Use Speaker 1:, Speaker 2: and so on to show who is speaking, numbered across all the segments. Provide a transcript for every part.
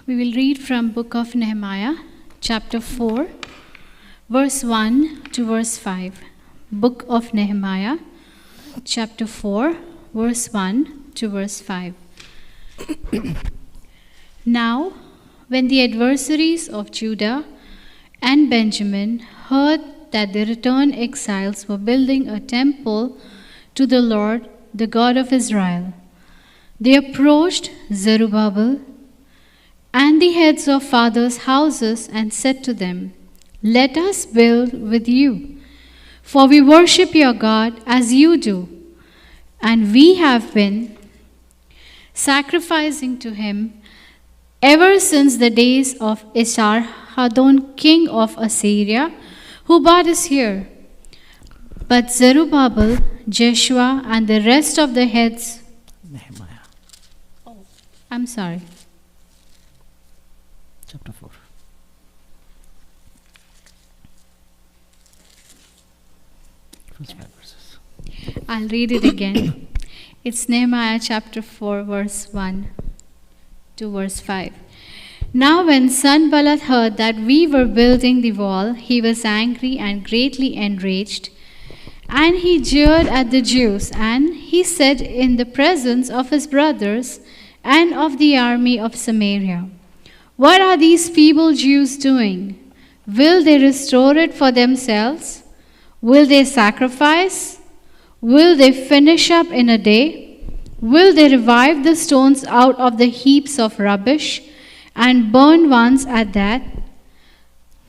Speaker 1: We will read from book of Nehemiah, chapter 4, verse 1 to verse 5. Book of Nehemiah, chapter 4, verse 1 to verse 5. Now, when the adversaries of Judah and Benjamin heard that the returned exiles were building a temple to the Lord, the God of Israel, they approached Zerubbabel and the heads of fathers' houses and said to them, "Let us build with you, for we worship your God as you do, and we have been sacrificing to him ever since the days of Esarhaddon, king of Assyria, who brought us here." But Zerubbabel, Jeshua, and the rest of the heads...
Speaker 2: Nehemiah.
Speaker 1: I'm sorry.
Speaker 2: Chapter 4. First 5 verses.
Speaker 1: I'll read it again. It's Nehemiah chapter 4, verse 1 to verse 5. Now when Sanballat heard that we were building the wall, he was angry and greatly enraged, and he jeered at the Jews, and he said in the presence of his brothers and of the army of Samaria, "What are these feeble Jews doing? Will they restore it for themselves? Will they sacrifice? Will they finish up in a day? Will they revive the stones out of the heaps of rubbish and burn ones at that?"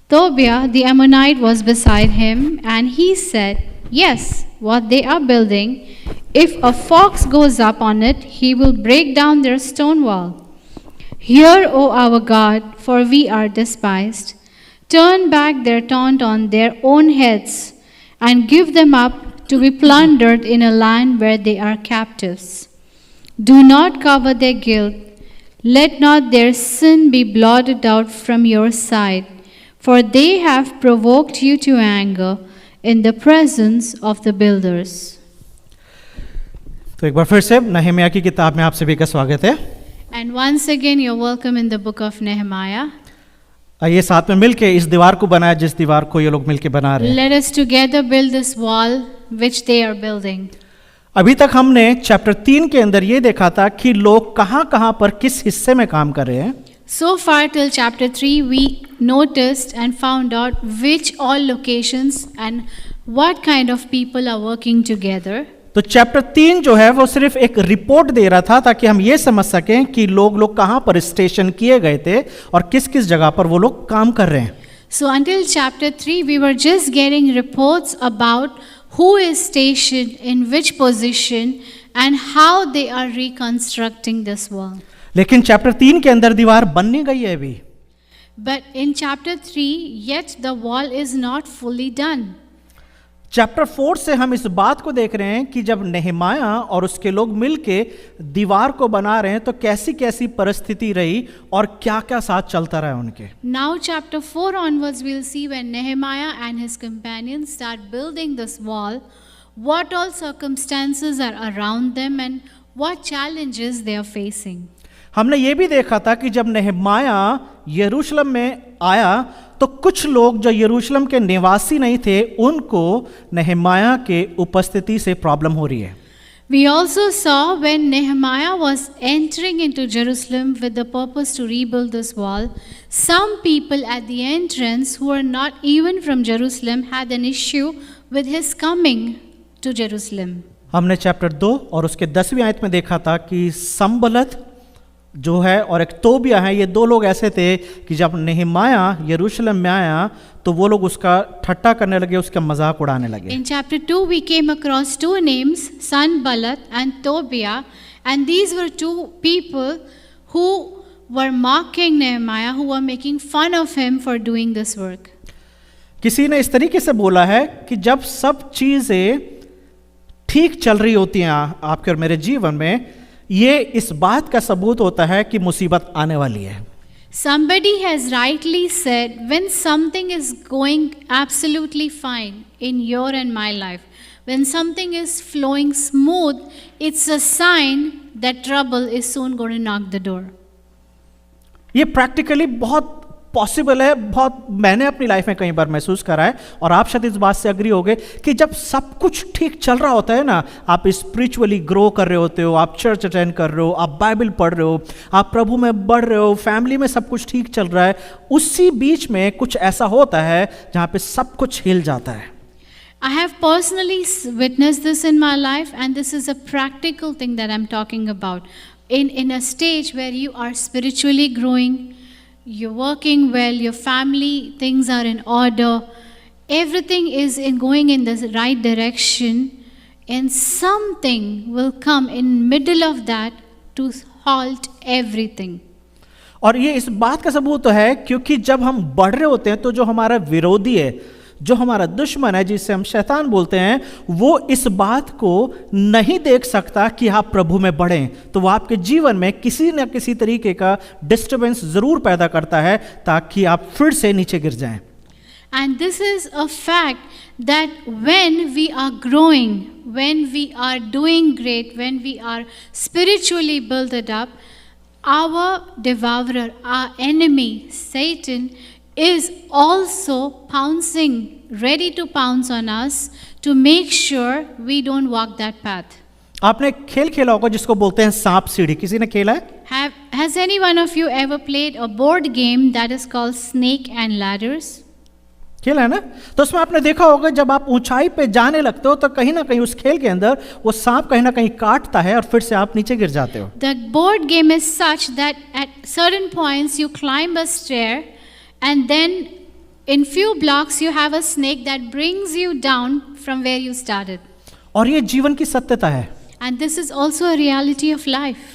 Speaker 1: Tobiah the Ammonite was beside him, and he said, "Yes, what they are building, if a fox goes up on it, he will break down their stone wall. Hear, O our God, for we are despised. Turn back their taunt on their own heads, and give them up to be plundered in a land where they are captives. Do not cover their guilt. Let not their sin be blotted out from your sight, for they have provoked you to anger in the presence of the builders."
Speaker 2: तो एक बार फिर से नहमिया की किताब में आप सभी का स्वागत है।
Speaker 1: And once again, you're welcome in the book of Nehemiah.
Speaker 2: आइए साथ में मिलके इस दीवार को बनाए जिस दीवार को ये लोग मिलके बना रहे हैं।
Speaker 1: Let us together build this wall which they are building.
Speaker 2: अभी तक हमने चैप्टर 3 के अंदर ये देखा था कि लोग कहाँ पर किस हिस्से में काम कर रहे हैं।
Speaker 1: So far till chapter 3, we noticed and found out which all locations and what kind of people are working together.
Speaker 2: तो चैप्टर 3 जो है वो सिर्फ एक रिपोर्ट दे रहा था ताकि हम ये समझ सकें कि लोग कहाँ पर स्टेशन किए गए थे और किस किस जगह पर वो लोग काम कर रहे हैं।
Speaker 1: So until chapter 3, we were just getting reports about who is stationed in which position and how they are reconstructing this wall.
Speaker 2: लेकिन चैप्टर 3 के अंदर दीवार बन नहीं गई है अभी।
Speaker 1: But in chapter 3, yet the wall is not fully done.
Speaker 2: Chapter 4 से हम इस बात को देख रहे हैं कि जब नेहमाया और उसके लोग मिलके दीवार को बना रहे हैं तो कैसी कैसी परिस्थिति रही और क्या क्या साथ चलता रहा उनके।
Speaker 1: Now chapter 4 onwards we'll see when Nehemiah and his companions start building this wall, what all circumstances are around them and what challenges they are facing.
Speaker 2: हमने ये भी देखा था कि जब नेहमाया यरूशलेम में आया तो कुछ लोग जो यरूशलेम के निवासी नहीं थे उनको नेहमाया के उपस्थिति से प्रॉब्लम हो रही है।
Speaker 1: We also saw when Nehemiah was entering into Jerusalem with the purpose to rebuild this wall, some people at the entrance who are not even from Jerusalem had an issue with his coming to Jerusalem.
Speaker 2: हमने chapter 2 और उसके 10वीं आयत में देखा था कि संबलत जो है और एक तोबिया है, ये दो लोग ऐसे थे कि जब नेहमाया यरूशलेम में आया तो वो लोग उसका ठट्टा करने लगे, उसका मजाक उड़ाने लगे।
Speaker 1: In chapter 2 we came across two names, Sanballat and Tobiah, and these were two people who were mocking Nehemiah, who were making fun of him for doing this work.
Speaker 2: किसी ने इस तरीके से बोला है कि जब सब चीजें ठीक चल रही होती हैं आपके और मेरे जीवन में, ये इस बात का सबूत होता है कि मुसीबत आने वाली है।
Speaker 1: Somebody has rightly said, when something is going absolutely fine in your and my life, when something is flowing smooth, it's a sign that trouble is soon going to knock the door.
Speaker 2: ये practically बहुत possible है, बहुत मैंने अपनी life में कई बार महसूस करा है, और आप शायद इस बात से अग्री होगे कि जब सब कुछ ठीक चल रहा होता है ना, आप स्पिरिचुअली ग्रो कर रहे होते हो, आप चर्च अटेंड कर रहे हो, आप बाइबल पढ़ रहे हो, आप प्रभु में बढ़ रहे हो, फैमिली में सब कुछ ठीक चल रहा है, उसी बीच में कुछ ऐसा होता है जहाँ पे सब कुछ हिल जाता है।
Speaker 1: I have personally witnessed this in my life, and this is a practical thing that I'm talking about. In a stage where you are spiritually growing, you're working well, your family things are in order, everything is going in the right direction, and something will come in middle of that to halt everything.
Speaker 2: और ये इस बात का सबूत तो है क्योंकि जब हम बढ़ रहे होते हैं तो जो हमारा विरोधी है, जो हमारा दुश्मन है, जिसे हम शैतान बोलते हैं, वो इस बात को नहीं देख सकता कि आप प्रभु में बढ़ें, तो वो आपके जीवन में किसी न किसी तरीके का डिस्टर्बेंस जरूर पैदा करता है ताकि आप फिर से नीचे गिर जाएं।
Speaker 1: And this is a fact that when we are growing, when we are doing great, when we are spiritually built up, our devourer, our enemy, Satan, is also pouncing, ready to pounce on us to make sure we don't walk that path.
Speaker 2: आपने खेल खेला होगा जिसको बोलते हैं सांप सीढ़ी, किसी ने खेला है?
Speaker 1: Has any one of you ever played a board game that is called Snake and Ladders?
Speaker 2: खेला है ना? तो उसमें आपने देखा होगा जब आप ऊंचाई पे जाने लगते हो तो कहीं ना कहीं उस खेल के अंदर वो सांप कहीं ना कहीं काटता है और फिर से आप नीचे गिर जाते हो।
Speaker 1: The board game is such that at certain points you climb a stair, and then in few blocks you have a snake that brings you down from where you started.
Speaker 2: और ये जीवन की सत्यता है।
Speaker 1: And this is also a reality of life.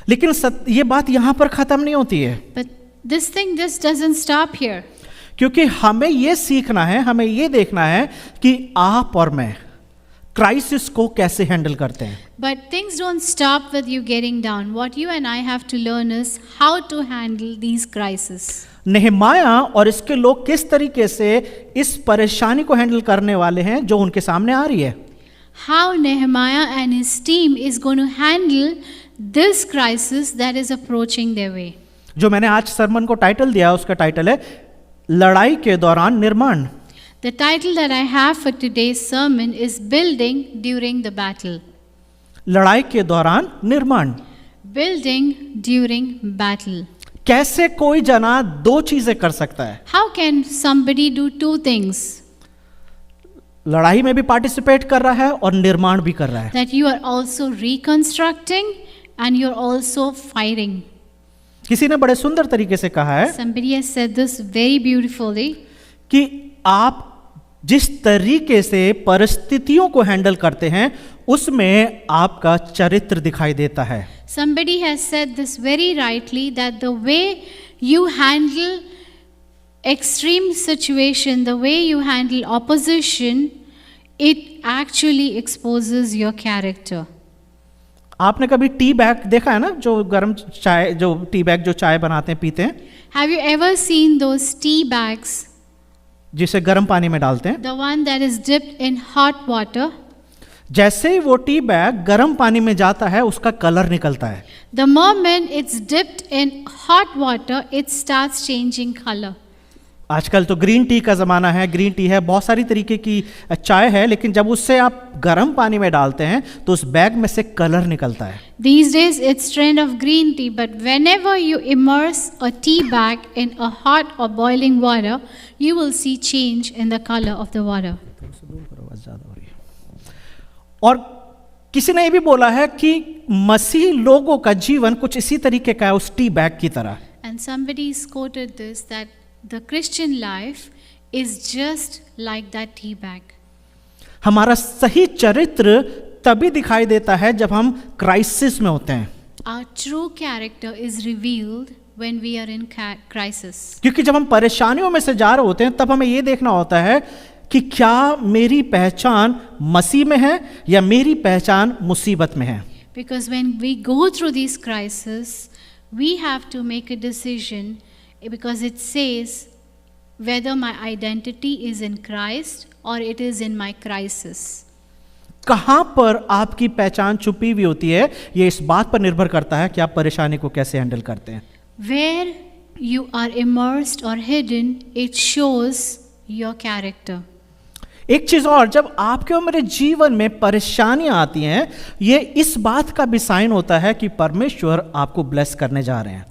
Speaker 2: लेकिन ये बात यहाँ पर खत्म नहीं होती है।
Speaker 1: But this thing just doesn't stop here.
Speaker 2: क्योंकि हमें ये सीखना है, हमें ये देखना है कि आप और मैं क्राइसिस को कैसे हैंडल करते हैं।
Speaker 1: But things don't stop with you getting down. What you and I have to learn is how to handle these crises.
Speaker 2: नेहमाया और इसके लोग किस तरीके से इस परेशानी को हैंडल करने वाले हैं जो उनके सामने आ रही है।
Speaker 1: How Nehemiah and his team is going to handle this crisis that is approaching their way.
Speaker 2: जो मैंने आज सरमन को टाइटल दिया, उसका टाइटल है लड़ाई के दौरान निर्माण।
Speaker 1: The title that I have for today's sermon is Building During the Battle.
Speaker 2: लड़ाई के दौरान निर्माण।
Speaker 1: Building during battle.
Speaker 2: कैसे कोई जना दो चीजें कर सकता है?
Speaker 1: How can somebody do two things?
Speaker 2: लड़ाई में भी पार्टिसिपेट कर रहा है और निर्माण भी कर रहा है।
Speaker 1: That you are also reconstructing and you're also fighting.
Speaker 2: किसी ने बड़े सुंदर तरीके से कहा है
Speaker 1: Somebody has said this very beautifully.
Speaker 2: कि आप जिस तरीके से परिस्थितियों को हैंडल करते हैं उसमें आपका चरित्र दिखाई देता है।
Speaker 1: Somebody has said this very rightly, that the way you handle extreme situation, the way you handle opposition, it actually exposes your character.
Speaker 2: आपने कभी टी बैग देखा है ना, जो गर्म चाय, जो टी बैग जो चाय बनाते हैं पीते हैं?
Speaker 1: Have you ever seen those tea bags?
Speaker 2: जिसे गर्म पानी में डालते हैं।
Speaker 1: The one that is dipped in hot water.
Speaker 2: जैसे ही वो टी बैग गर्म पानी में जाता है उसका कलर निकलता है।
Speaker 1: The moment it's dipped in hot water, it starts changing color.
Speaker 2: आजकल तो ग्रीन टी का ज़माना है, ग्रीन टी है, बहुत सारी तरीके की चाय है, लेकिन जब उससे आप गर्म पानी में डालते हैं तो उस बैग में से कलर निकलता है।
Speaker 1: These days it's trend of green tea, but whenever you immerse a tea bag in a hot or boiling water, you will see change in the color of the water.
Speaker 2: और किसी ने ये भी बोला है कि मसीही लोगों का जीवन कुछ इसी तरीके का है, उस टी बैग की तरह।
Speaker 1: And somebody's quoted this, that the Christian life is just like that tea bag.
Speaker 2: हमारा सही चरित्र तभी दिखाई देता है जब हम क्राइसिस में होते हैं।
Speaker 1: Our true character is revealed when we are in crisis.
Speaker 2: क्योंकि जब हम परेशानियों में से जा रहे होते हैं तब हमें ये देखना होता है कि क्या मेरी पहचान मसीह में है या मेरी पहचान मुसीबत में है।
Speaker 1: Because when we go through these crises, we have to make a decision, because it says whether my identity is in Christ or it is in my crisis.
Speaker 2: कहां पर आपकी पहचान छुपी हुई होती है, ये इस बात पर निर्भर करता है कि आप परेशानी को कैसे हैंडल करते हैं।
Speaker 1: Where you are immersed or hidden, it shows your character.
Speaker 2: एक चीज और, जब आपके और मेरे जीवन में परेशानियां आती हैं, ये इस बात का भी साइन होता है कि परमेश्वर आपको ब्लेस करने जा रहे हैं.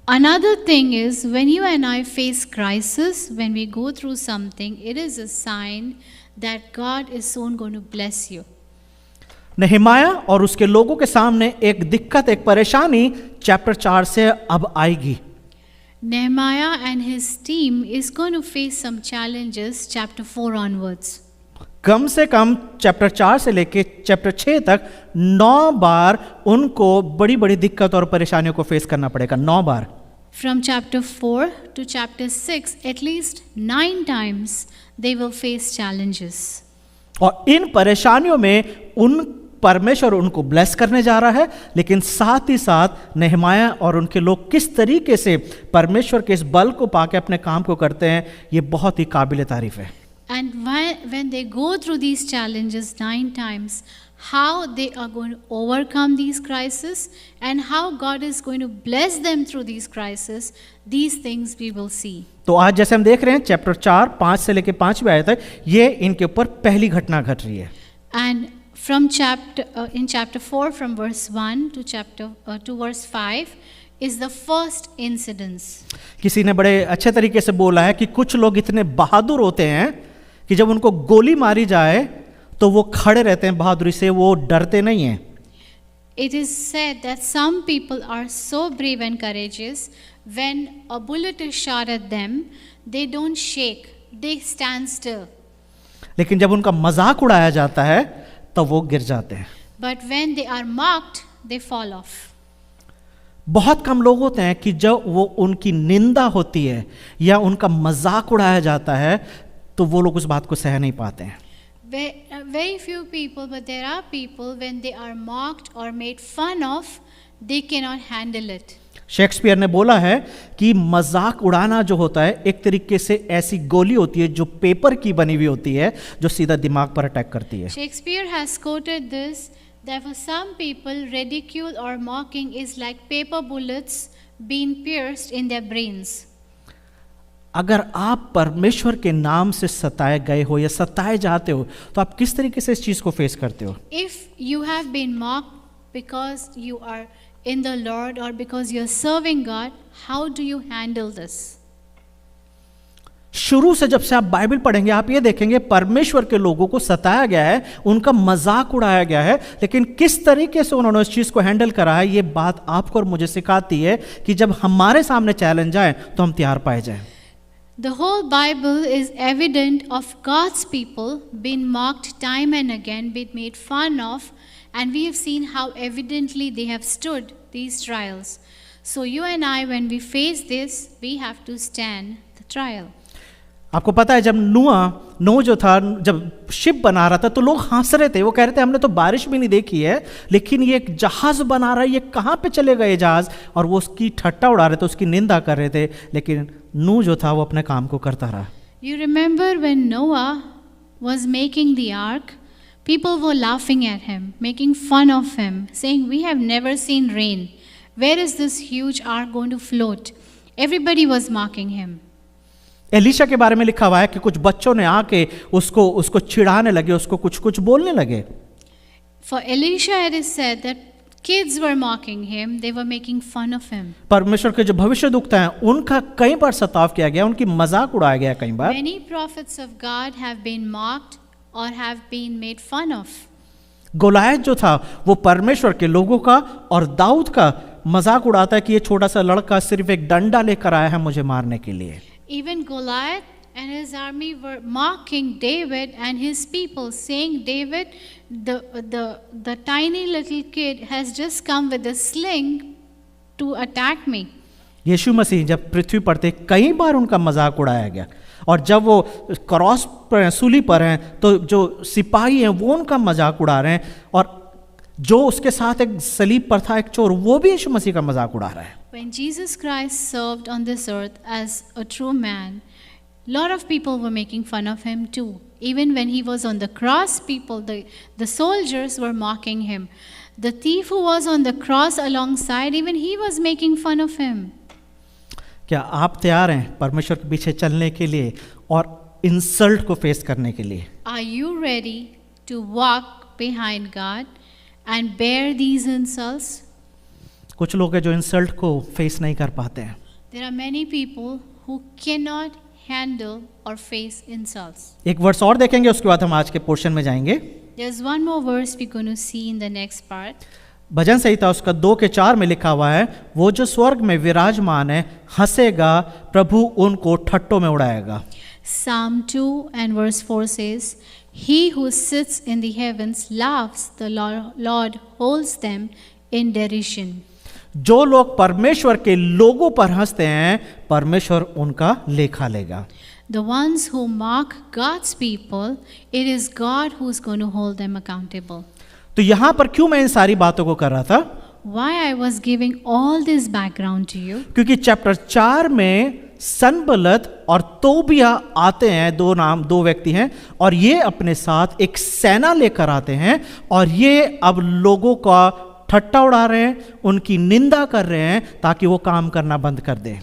Speaker 1: Another thing is, when you and I face crisis, when we go through something, it is a sign that God is soon going to bless you.
Speaker 2: नehemiah और उसके लोगों के सामने एक दिक्कत, एक परेशानी चैप्टर 4 से अब आएगी.
Speaker 1: Nehemiah and his team is going to face some challenges chapter 4 onwards.
Speaker 2: कम से कम चैप्टर 4 से लेके चैप्टर 6 तक 9 बार उनको बड़ी बड़ी दिक्कत और परेशानियों को फेस करना पड़ेगा. 9 बार.
Speaker 1: From chapter 4 to chapter 6, at least 9 times they will face challenges.
Speaker 2: और इन परेशानियों में उन परमेश्वर उनको ब्लेस करने जा रहा है, लेकिन साथ ही साथ नेहमाया और उनके लोग किस तरीके से परमेश्वर के इस बल को पाके अपने काम को करते हैं, ये बहुत ही काबिल तारीफ है.
Speaker 1: And when they go through these challenges 9 times, how they are going to overcome these crises and how God is going to bless them through these crises, these things we will see.
Speaker 2: तो आज जैसे हम देख रहे हैं chapter 4 5 से लेके 5वीं आयत तक, ये इनके ऊपर पहली घटना घट रही है.
Speaker 1: And from in chapter 4 from verse 1 to verse 5 is the first incidence.
Speaker 2: किसी ने बड़े अच्छे तरीके से बोला है कि कुछ लोग इतने बहादुर होते हैं कि जब उनको गोली मारी जाए तो वो खड़े रहते हैं बहादुरी से, वो डरते नहीं हैं.
Speaker 1: It is said that some people are so brave and courageous, when a bullet is shot at them, they don't shake, they stand still.
Speaker 2: लेकिन जब उनका मजाक उड़ाया जाता है तो वो गिर जाते हैं.
Speaker 1: But when they are mocked, they fall off.
Speaker 2: बहुत कम लोग होते हैं कि जब वो उनकी निंदा होती है या उनका मजाक उड़ाया जाता है तो वो लोग उस बात को सह नहीं पाते हैं.
Speaker 1: Very few people, but there are people when they are mocked or made fun of, they cannot handle it.
Speaker 2: Shakespeare ने बोला है कि मजाक उड़ाना जो होता है एक तरीके से ऐसी गोली होती है जो पेपर की बनी हुई होती है, जो सीधा दिमाग पर अटैक करती है.
Speaker 1: Shakespeare has quoted this, that for some people ridicule or mocking is like paper bullets being pierced in their brains.
Speaker 2: अगर आप परमेश्वर के नाम से सताए गए हो या सताए जाते हो तो आप किस तरीके से इस चीज को फेस करते हो?
Speaker 1: If you have been mocked because you are in the Lord or because you are serving God, how do you handle this?
Speaker 2: शुरू से जब से आप बाइबल पढ़ेंगे आप ये देखेंगे परमेश्वर के लोगों को सताया गया है, उनका मजाक उड़ाया गया है, लेकिन किस तरीके से उन्होंने इस चीज को हैंडल करा है, ये बात आपको और मुझे सिखाती है कि जब हमारे सामने चैलेंज आए तो हम तैयार पाए जाएं.
Speaker 1: The whole Bible is evident of God's people being mocked time and again, being made fun of, and we have seen how evidently they have stood these trials. So you and I, when we face this, we have to stand the trial.
Speaker 2: आपको पता है जब नूह जो था, जब ship बना रहा था तो लोग हंस रहे थे, वो कह रहे थे हमने तो बारिश भी नहीं देखी है, लेकिन ये एक जहाज बना रहा है, ये कहाँ पे चले गए जहाज, और वो उसकी ठट्टा उड़ा रहे थे, उसकी निंदा कर रहे थे, लेकिन नूह जो था वो अपने काम को करता रहा.
Speaker 1: You remember when Noah was making the ark, people were laughing at him, making fun of him, saying, "We have never seen rain. Where is this huge ark going to float?" Everybody was mocking him.
Speaker 2: Elisha के बारे में लिखा हुआ है कि कुछ बच्चों ने आके उसको चिढ़ाने लगे, उसको कुछ बोलने लगे.
Speaker 1: For Elisha, it is said that kids were mocking him, they were making fun of him.
Speaker 2: परमेश्वर के जो भविष्यद्वक्ता हैं उनका कई बार सताव किया गया, उनकी मजाक उड़ाया गया कई बार.
Speaker 1: Many prophets of God have been mocked or have been made fun of.
Speaker 2: Goliath जो था वो परमेश्वर के लोगों का और दाऊद का मजाक उड़ाता है कि ये छोटा सा लड़का सिर्फ एक डंडा लेकर आया है मुझे मारने के लिए.
Speaker 1: Even Goliath and his army were mocking David and his people, saying, "David, the tiny little kid has just come with a sling to attack me."
Speaker 2: यीशु मसीह जब पृथ्वी पर थे कई बार उनका मजाक उड़ाया गया, और जब वो क्रॉस पर सूली पर हैं तो जो सिपाही हैं वो उनका मजाक उड़ा रहे हैं, और जो उसके साथ एक सलीब पर था एक चोर, वो भी यीशु मसीह का मजाक उड़ा रहा है.
Speaker 1: When Jesus Christ served on this earth as a true man, lot of people were making fun of him too. Even when he was on the cross, the soldiers were mocking him. The thief who was on the cross alongside, even he was making fun of him.
Speaker 2: क्या आप तैयार हैं परमेश्वर के पीछे चलने के लिए और इंसल्ट को फेस करने के लिए?
Speaker 1: Are you ready to walk behind God and bear these insults?
Speaker 2: कुछ लोग हैं जो इंसल्ट को फेस नहीं कर पाते हैं.
Speaker 1: There are many people who cannot handle or face insults.
Speaker 2: एक वर्स और देखेंगे, उसके बाद हम आज के पोर्शन में जाएंगे.
Speaker 1: There's one more verse we're going to see in the next part.
Speaker 2: भजन संहिता उसका 2:4 में लिखा हुआ है, वो जो स्वर्ग में विराजमान है हंसेगा, प्रभु उनको ठट्टों में उड़ाएगा.
Speaker 1: Psalm 2 and verse 4 says, He who sits in the heavens laughs, the Lord holds them in derision.
Speaker 2: जो लोग परमेश्वर के लोगों पर हंसते हैं, परमेश्वर उनका लेखा लेगा.
Speaker 1: The ones who mock God's people, it is God who's going to hold them accountable.
Speaker 2: तो यहां पर क्यों मैं इन सारी बातों को कर रहा था?
Speaker 1: Why I was giving all this background to you?
Speaker 2: क्योंकि चैप्टर 4 में सनबलत और तोबिया आते हैं, दो व्यक्ति हैं, और ये अपने साथ एक सेना लेकर आते हैं और ये अब लोगों का ठट्टा उड़ा रहे हैं, उनकी निंदा कर रहे हैं ताकि वो काम करना बंद कर दें.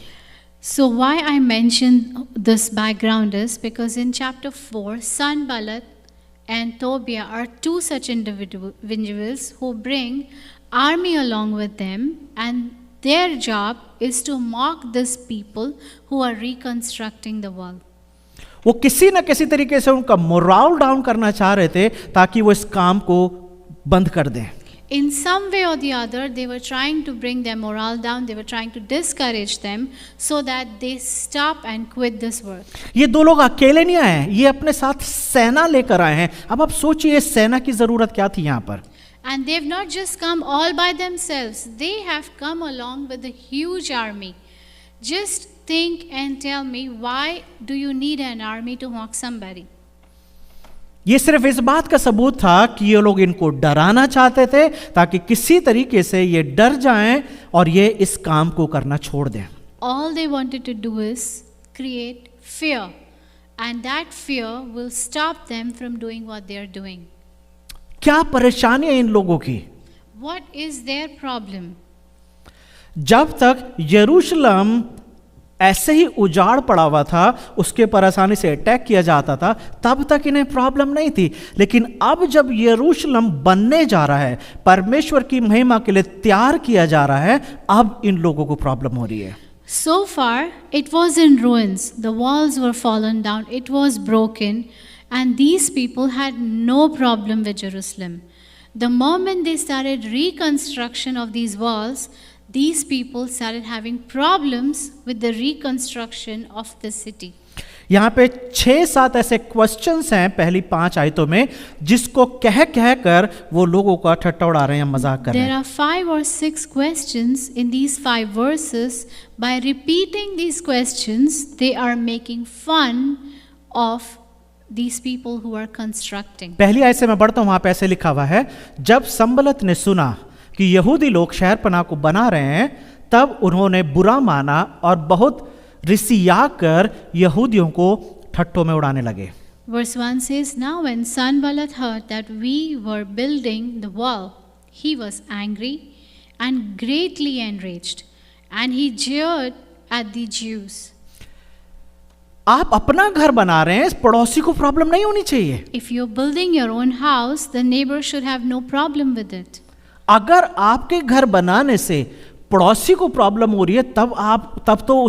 Speaker 1: So why I mentioned this background is because in chapter 4, Sanballat and Tobiah are two such individuals who bring army along with them, and their job is to mock these people who are reconstructing the wall.
Speaker 2: वो किसी न किसी तरीके से उनका moral down करना चाह रहे थे ताकि वो इस काम को बंद कर दें.
Speaker 1: In some way or the other, they were trying to bring their morale down. They were trying to discourage them so that they stop and quit this work.
Speaker 2: ये दो लोग अकेले नहीं आए हैं, ये अपने साथ सेना लेकर आए हैं. अब आप सोचिए सेना की जरूरत क्या थी यहाँ पर.
Speaker 1: And they've not just come all by themselves. They have come along with a huge army. Just think and tell me, why do you need an army to mock somebody?
Speaker 2: ये सिर्फ इस बात का सबूत था कि ये लोग इनको डराना चाहते थे ताकि किसी तरीके से ये डर जाएं और ये इस काम को करना छोड़ दें.
Speaker 1: All they wanted to do is create fear, and that fear will stop them from doing what they are doing.
Speaker 2: क्या परेशानी है इन लोगों की?
Speaker 1: What is their problem?
Speaker 2: जब तक यरूशलेम ऐसे ही उजाड़ पड़ा हुआ था, उसके पर आसानी से अटैक किया जाता था, तब तक इन्हें प्रॉब्लम नहीं थी. लेकिन अब जब यरूशलेम बनने जा रहा है, परमेश्वर की महिमा के लिए तैयार किया जा रहा है, अब इन लोगों को प्रॉब्लम हो रही है.
Speaker 1: So far, it was in ruins. The walls were fallen down. It was broken. And these people had no problem with Jerusalem. The moment they started reconstruction of these walls, these people started having problems with the reconstruction of the city.
Speaker 2: यहाँ पे 6-7 ऐसे questions हैं पहली 5 आयतों में, जिसको कह कर वो लोगों का ठट्टा उड़ा रहे हैं, मजाक कर रहे हैं.
Speaker 1: There are 5 or 6 questions in these 5 verses. By repeating these questions, they are making fun of these people who are constructing.
Speaker 2: पहली आयत से मैं बढ़ता हूँ, वहाँ पे ऐसे लिखा हुआ है, जब संबलत ने सुना कि यहूदी लोग शहर पनाह को बना रहे हैं, तब उन्होंने बुरा माना और बहुत रिसिया कर यहूदियों को ठट्टों में उड़ाने लगे.
Speaker 1: Verse 1 says, Now when Sanballat heard that we were building the wall, he was angry and greatly enraged, and he jeered at the Jews.
Speaker 2: आप अपना घर बना रहे हैं, इस पड़ोसी को प्रॉब्लम नहीं होनी चाहिए.
Speaker 1: If you're building your own house, the neighbor should have no problem with it.
Speaker 2: अगर आपके घर बनाने से पड़ोसी को प्रॉब्लम हो रही है, तब तो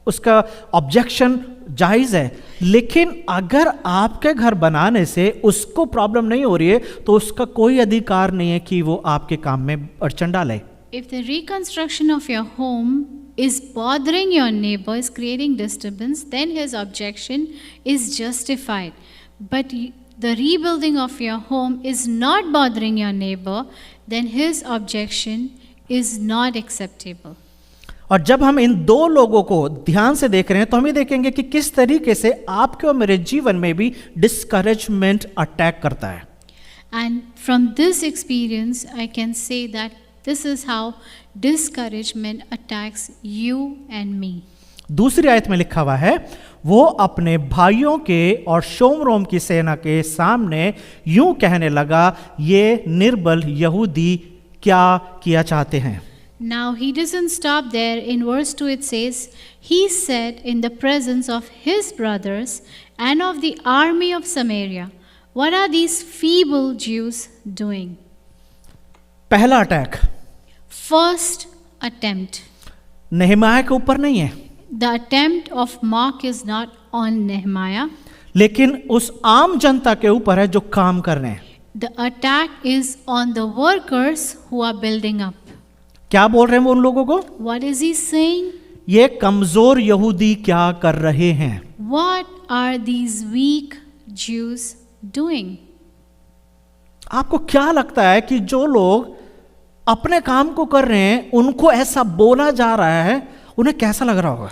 Speaker 2: उसका ऑब्जेक्शन जायज है. लेकिन अगर आपके घर बनाने से उसको प्रॉब्लम नहीं हो रही है, तो उसका कोई अधिकार नहीं है कि वो आपके काम में अड़चन डाले.
Speaker 1: If the reconstruction of your home is bothering your neighbor, is creating disturbance, then his objection is justified. But the rebuilding of your home is not bothering your neighbor, then his objection is not acceptable.
Speaker 2: और जब हम इन दो लोगों को ध्यान से देख रहे हैं, तो हम ये देखेंगे कि किस तरीके से आपके और मेरे जीवन में भी डिस्करेजमेंट अटैक करता है.
Speaker 1: And from this experience, I can say that this is how discouragement attacks you and me.
Speaker 2: दूसरी आयत में लिखा हुआ है, वो अपने भाइयों के और शोमरोम की सेना के सामने यूं कहने लगा, ये निर्बल यहूदी क्या किया चाहते हैं.
Speaker 1: Now he doesn't stop there. In verse 2 it says, he said in the presence of his brothers and of the army of Samaria, what are these feeble Jews doing?
Speaker 2: पहला अटैक
Speaker 1: First attempt.
Speaker 2: नेहमाया के ऊपर नहीं है,
Speaker 1: The attempt of Mark is not on Nehemiah.
Speaker 2: लेकिन उस आम जनता के ऊपर है जो काम कर रहे हैं.
Speaker 1: The attack is on the workers who are building up.
Speaker 2: क्या बोल रहे हैं वो उन लोगों को?
Speaker 1: What is he saying?
Speaker 2: ये कमजोर यहूदी क्या कर रहे हैं?
Speaker 1: What are these weak Jews doing?
Speaker 2: आपको क्या लगता है कि जो लोग अपने काम को कर रहे हैं उनको ऐसा बोला जा रहा है, उन्हें कैसा लग रहा होगा?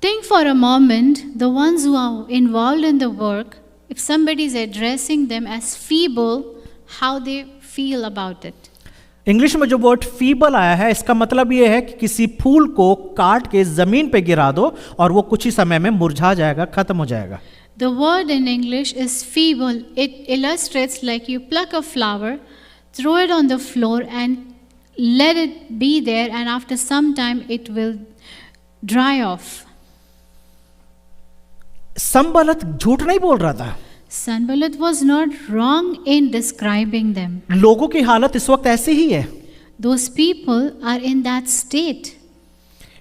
Speaker 1: Think for a moment, the ones who are involved in the work, if somebody is addressing them as feeble, how they feel about it.
Speaker 2: English में जो वर्ड फीबल आया है इसका मतलब ये है कि किसी फूल को काट के जमीन पे गिरा दो और वो कुछ ही समय में मुरझा जाएगा, खत्म हो जाएगा.
Speaker 1: The word in English is feeble. It illustrates like you pluck a flower, throw it on the floor and let it be there, and after some time it will dry off.
Speaker 2: संबलत झूठ नहीं बोल रहा था.
Speaker 1: Sanballat was not wrong in describing them.
Speaker 2: लोगों की हालत इस वक्त ऐसी ही है.
Speaker 1: Those people are in that state.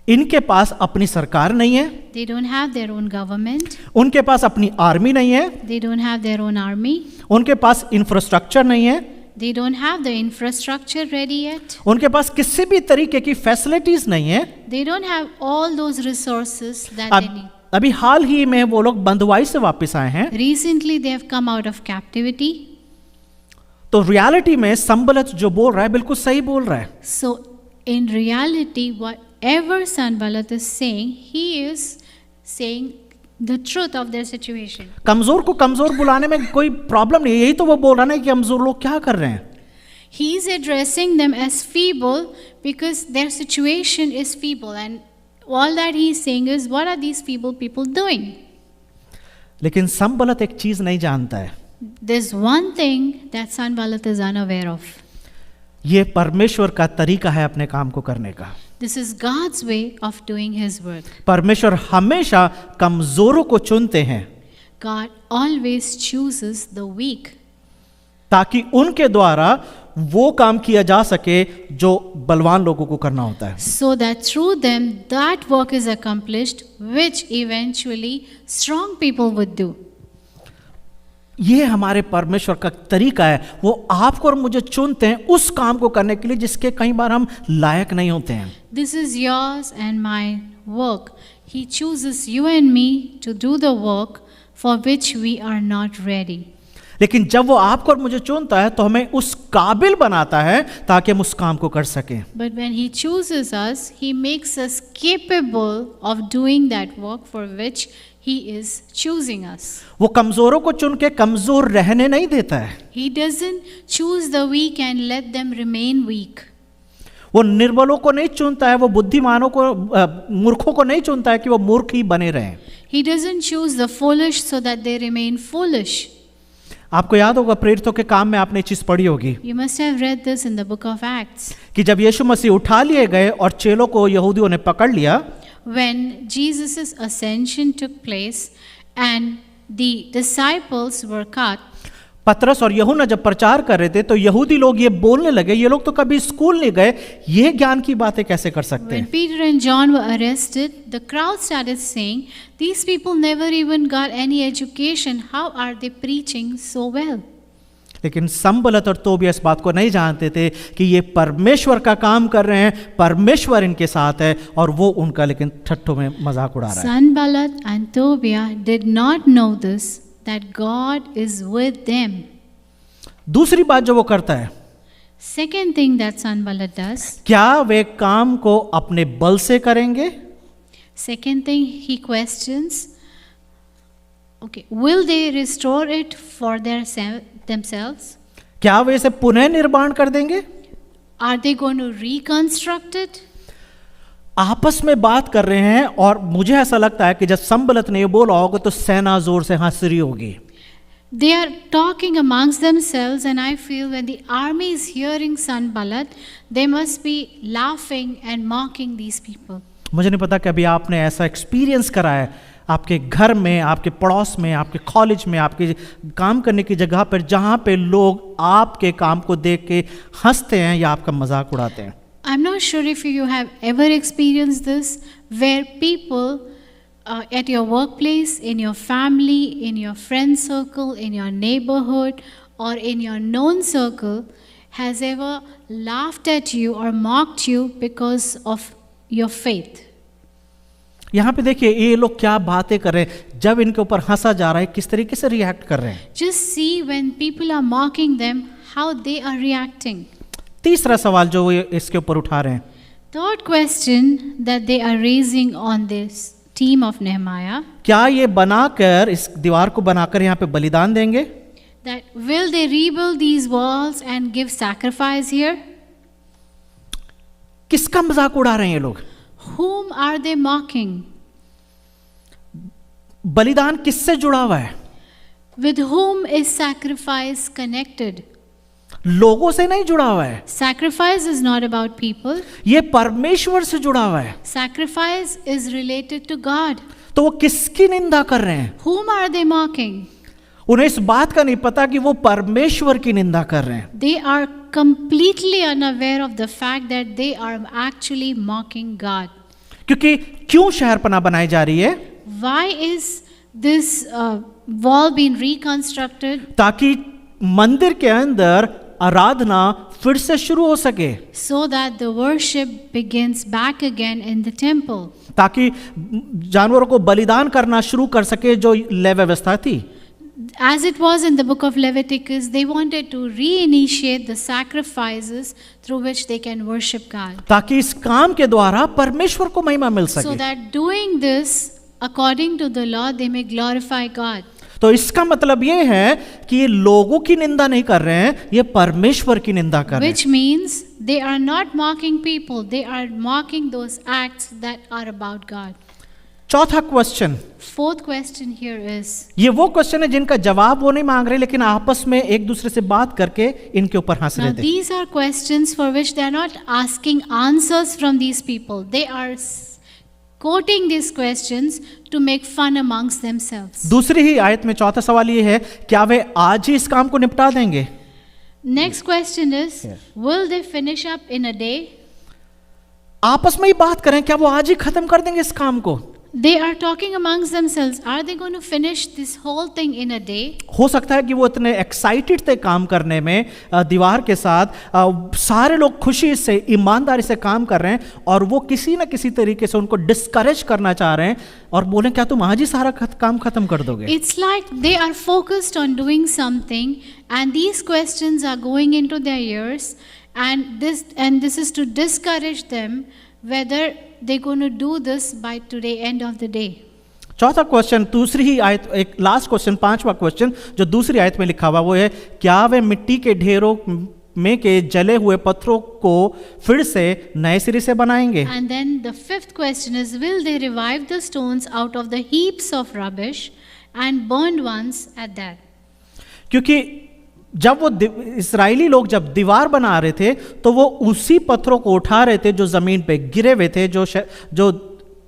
Speaker 2: इनके पास अपनी सरकार नहीं है,
Speaker 1: They don't have their own government.
Speaker 2: उनके पास अपनी आर्मी नहीं है,
Speaker 1: They don't have their own army.
Speaker 2: उनके पास इंफ्रास्ट्रक्चर नहीं है,
Speaker 1: They don't have the infrastructure ready yet.
Speaker 2: उनके पास किसी भी तरीके की फैसिलिटीज नहीं है.
Speaker 1: They don't have all those resources that they need.
Speaker 2: अभी हाल ही में वो लोग बंधुआई से वापस आए हैं.
Speaker 1: Recently they have come out of captivity.
Speaker 2: तो रियलिटी में संबलत जो बोल रहा है बिल्कुल सही बोल रहा है.
Speaker 1: So in reality, whatever Sanballat is saying, he is saying the truth of their situation.
Speaker 2: कमजोर को कमजोर बुलाने में कोई प्रॉब्लम नहीं है. यही तो वो बोल रहा है कि कमजोर लोग क्या कर रहे हैं.
Speaker 1: He is addressing them as feeble because their situation is feeble, and all that he is saying is, what are these feeble people doing?
Speaker 2: लेकिन संबलत एक चीज नहीं जानता है.
Speaker 1: There's one thing that Sanballat is unaware of.
Speaker 2: ये परमेश्वर का तरीका है अपने काम को करने का.
Speaker 1: This is God's way of doing his work.
Speaker 2: परमेश्वर हमेशा कमजोरों को चुनते हैं
Speaker 1: God always chooses the weak,
Speaker 2: ताकि उनके द्वारा वो काम किया जा सके जो बलवान लोगों को करना होता है.
Speaker 1: so that through them that work is accomplished which eventually strong people would do.
Speaker 2: ये हमारे परमेश्वर का तरीका है. वो आपको और मुझे चुनते हैं उस काम को करने के लिए जिसके कई बार हम लायक नहीं होते हैं.
Speaker 1: This is yours and my work. He chooses you and me to do the work for which we are not ready.
Speaker 2: लेकिन जब वो आपको और मुझे चुनता है तो हमें उस काबिल बनाता है ताकि हम उस काम को कर सकें.
Speaker 1: But when he chooses us, he makes us capable of doing that work for which he is choosing us.
Speaker 2: वो कमजोरों को चुन के कमजोर रहने नहीं देता है.
Speaker 1: He doesn't choose the weak and let them remain weak.
Speaker 2: वो निर्बलों को नहीं चुनता है, वो बुद्धिमानों को मूर्खों को नहीं चुनता है कि वो मूर्ख ही बने रहें.
Speaker 1: He doesn't choose the foolish so that they remain foolish.
Speaker 2: आपको याद होगा प्रेरितों के काम में आपने ये चीज पढ़ी होगी
Speaker 1: You must have read this in the book of Acts.
Speaker 2: कि जब यीशु मसीह उठा लिए गए और चेलों को यहूदियों ने पकड़ लिया,
Speaker 1: When Jesus' ascension took place and the disciples were caught,
Speaker 2: पतरस और यूहन्ना जब प्रचार कर रहे थे तो यहूदी लोग ये बोलने लगे, ये लोग तो कभी स्कूल नहीं गए, ये ज्ञान की बातें कैसे कर सकते
Speaker 1: when
Speaker 2: हैं.
Speaker 1: Peter and John were arrested, the crowd started saying, these people never even got any education. How are they preaching so well?
Speaker 2: लेकिन संबलत और तोबिया इस बात को नहीं जानते थे कि ये परमेश्वर का काम कर रहे हैं, परमेश्वर इनके साथ है और वो उनका लेकिन ठट्ठों में मजाक उड़ा रहा है.
Speaker 1: Sanballat and Tobiah did not know this, that God is with them.
Speaker 2: दूसरी बात जो वो करता है,
Speaker 1: Second thing that Sanballat does,
Speaker 2: क्या वे काम को अपने बल से करेंगे?
Speaker 1: second thing he questions, okay, will they restore it for themselves?
Speaker 2: क्या वे इसे पुनः निर्माण कर देंगे?
Speaker 1: Are they going to reconstruct it?
Speaker 2: आपस में बात कर रहे हैं और मुझे ऐसा लगता है कि जब संबलत ने ये बोला होगा तो सेना जोर से हंस रही होगी.
Speaker 1: They are talking amongst themselves, and I feel when the army is hearing Sanballat, they must be laughing and mocking these people.
Speaker 2: मुझे नहीं पता कि अभी आपने ऐसा एक्सपीरियंस करा है आपके घर में, आपके पड़ोस में, आपके कॉलेज में, आपके काम करने की जगह पर, जहाँ पे लोग आपके काम को देख के हंसते हैं या आपका मजाक उड़ाते हैं.
Speaker 1: I'm not sure if you have ever experienced this, where people at your workplace, in your family, in your friend circle, in your neighborhood, or in your known circle, has ever laughed at you or mocked you because of your faith.
Speaker 2: यहाँ पे देखिए ये लोग क्या बातें कर रहे हैं, जब इनके ऊपर हंसा जा रहा है किस तरीके से रिएक्ट कर रहे हैं.
Speaker 1: Just see when people are mocking them, how they are reacting.
Speaker 2: तीसरा सवाल जो वो इसके ऊपर उठा रहे हैं,
Speaker 1: Third question that they are raising on this team of Nehemiah,
Speaker 2: क्या ये बनाकर, इस दीवार को बनाकर यहाँ पे बलिदान देंगे?
Speaker 1: that will they rebuild these walls and give sacrifice here?
Speaker 2: किसका मजाक उड़ा रहे हैं ये लोग?
Speaker 1: Whom are they mocking?
Speaker 2: बलिदान किससे जुड़ा हुआ है?
Speaker 1: With whom is sacrifice connected?
Speaker 2: लोगों से नहीं जुड़ा हुआ है,
Speaker 1: Sacrifice is not about people.
Speaker 2: ये परमेश्वर से जुड़ा हुआ है.
Speaker 1: Sacrifice is related to God.
Speaker 2: तो वो किसकी निंदा कर रहे हैं?
Speaker 1: Whom are they mocking?
Speaker 2: उन्हें इस बात का नहीं पता कि वो परमेश्वर की निंदा कर रहे हैं.
Speaker 1: They are completely unaware of the fact that they are actually mocking God.
Speaker 2: क्योंकि क्यों शहरपनाह बनाई जा रही है?
Speaker 1: Why is this wall being reconstructed?
Speaker 2: ताकि मंदिर के अंदर आराधना फिर से शुरू हो सके,
Speaker 1: So that the worship begins back again in the temple.
Speaker 2: ताकि जानवरों को बलिदान करना शुरू कर सके जो लय व्यवस्था थी.
Speaker 1: As it was in the book of Leviticus, they wanted to reinitiate the sacrifices through which they can worship God.
Speaker 2: ताकि इस काम के द्वारा परमेश्वर को महिमा मिल
Speaker 1: So
Speaker 2: सके.
Speaker 1: that doing this according to the law, they may glorify God.
Speaker 2: तो इसका मतलब ये है कि ये लोगों की निंदा नहीं कर रहे हैं, ये परमेश्वर की निंदा कर रहे हैं.
Speaker 1: Which means they are not mocking people, they are mocking those acts that are about God.
Speaker 2: चौथा question,
Speaker 1: Fourth question here is,
Speaker 2: ये वो क्वेश्चन है जिनका जवाब वो नहीं मांग रहे, लेकिन आपस में एक दूसरे से बात करके इनके ऊपर हंस
Speaker 1: now
Speaker 2: रहे थे.
Speaker 1: these are questions for which they are not asking answers from these people. They are quoting these questions to make fun amongst themselves.
Speaker 2: दूसरी ही आयत में चौथा सवाल ये है, क्या वे आज ही इस काम को निपटा देंगे?
Speaker 1: Next question is, will they finish up in a day?
Speaker 2: आपस में ही बात करें, क्या वो आज ही खत्म कर देंगे इस काम को?
Speaker 1: They are talking amongst themselves. Are they going to finish this whole thing in a day?
Speaker 2: हो सकता है कि वो इतने एक्साइटेड थे काम करने में, दीवार के साथ सारे लोग खुशी से, ईमानदारी से काम कर रहे हैं, और वो किसी न किसी तरीके से उनको डिस्करेज करना चाह रहे हैं और बोले क्या तुम आज ही सारा काम खत्म कर दोगे?
Speaker 1: It's like they are focused on doing something, and these questions are going into their ears, and this is to discourage them whether they're going to do this by today, end of the day.
Speaker 2: चौथा question, दूसरी ही आयत, एक last question, पांचवा question जो दूसरी आयत में लिखा हुआ वो है, क्या वे मिट्टी के ढेरों में के जले हुए पत्थरों को फिर से नए सिरे से बनाएंगे?
Speaker 1: And then the fifth question is, will they revive the stones out of the heaps of rubbish and burned ones at that?
Speaker 2: क्योंकि जब वो इस्राएली लोग जब दीवार बना रहे थे तो वो उसी पत्थरों को उठा रहे थे जो जमीन पे गिरे हुए थे, जो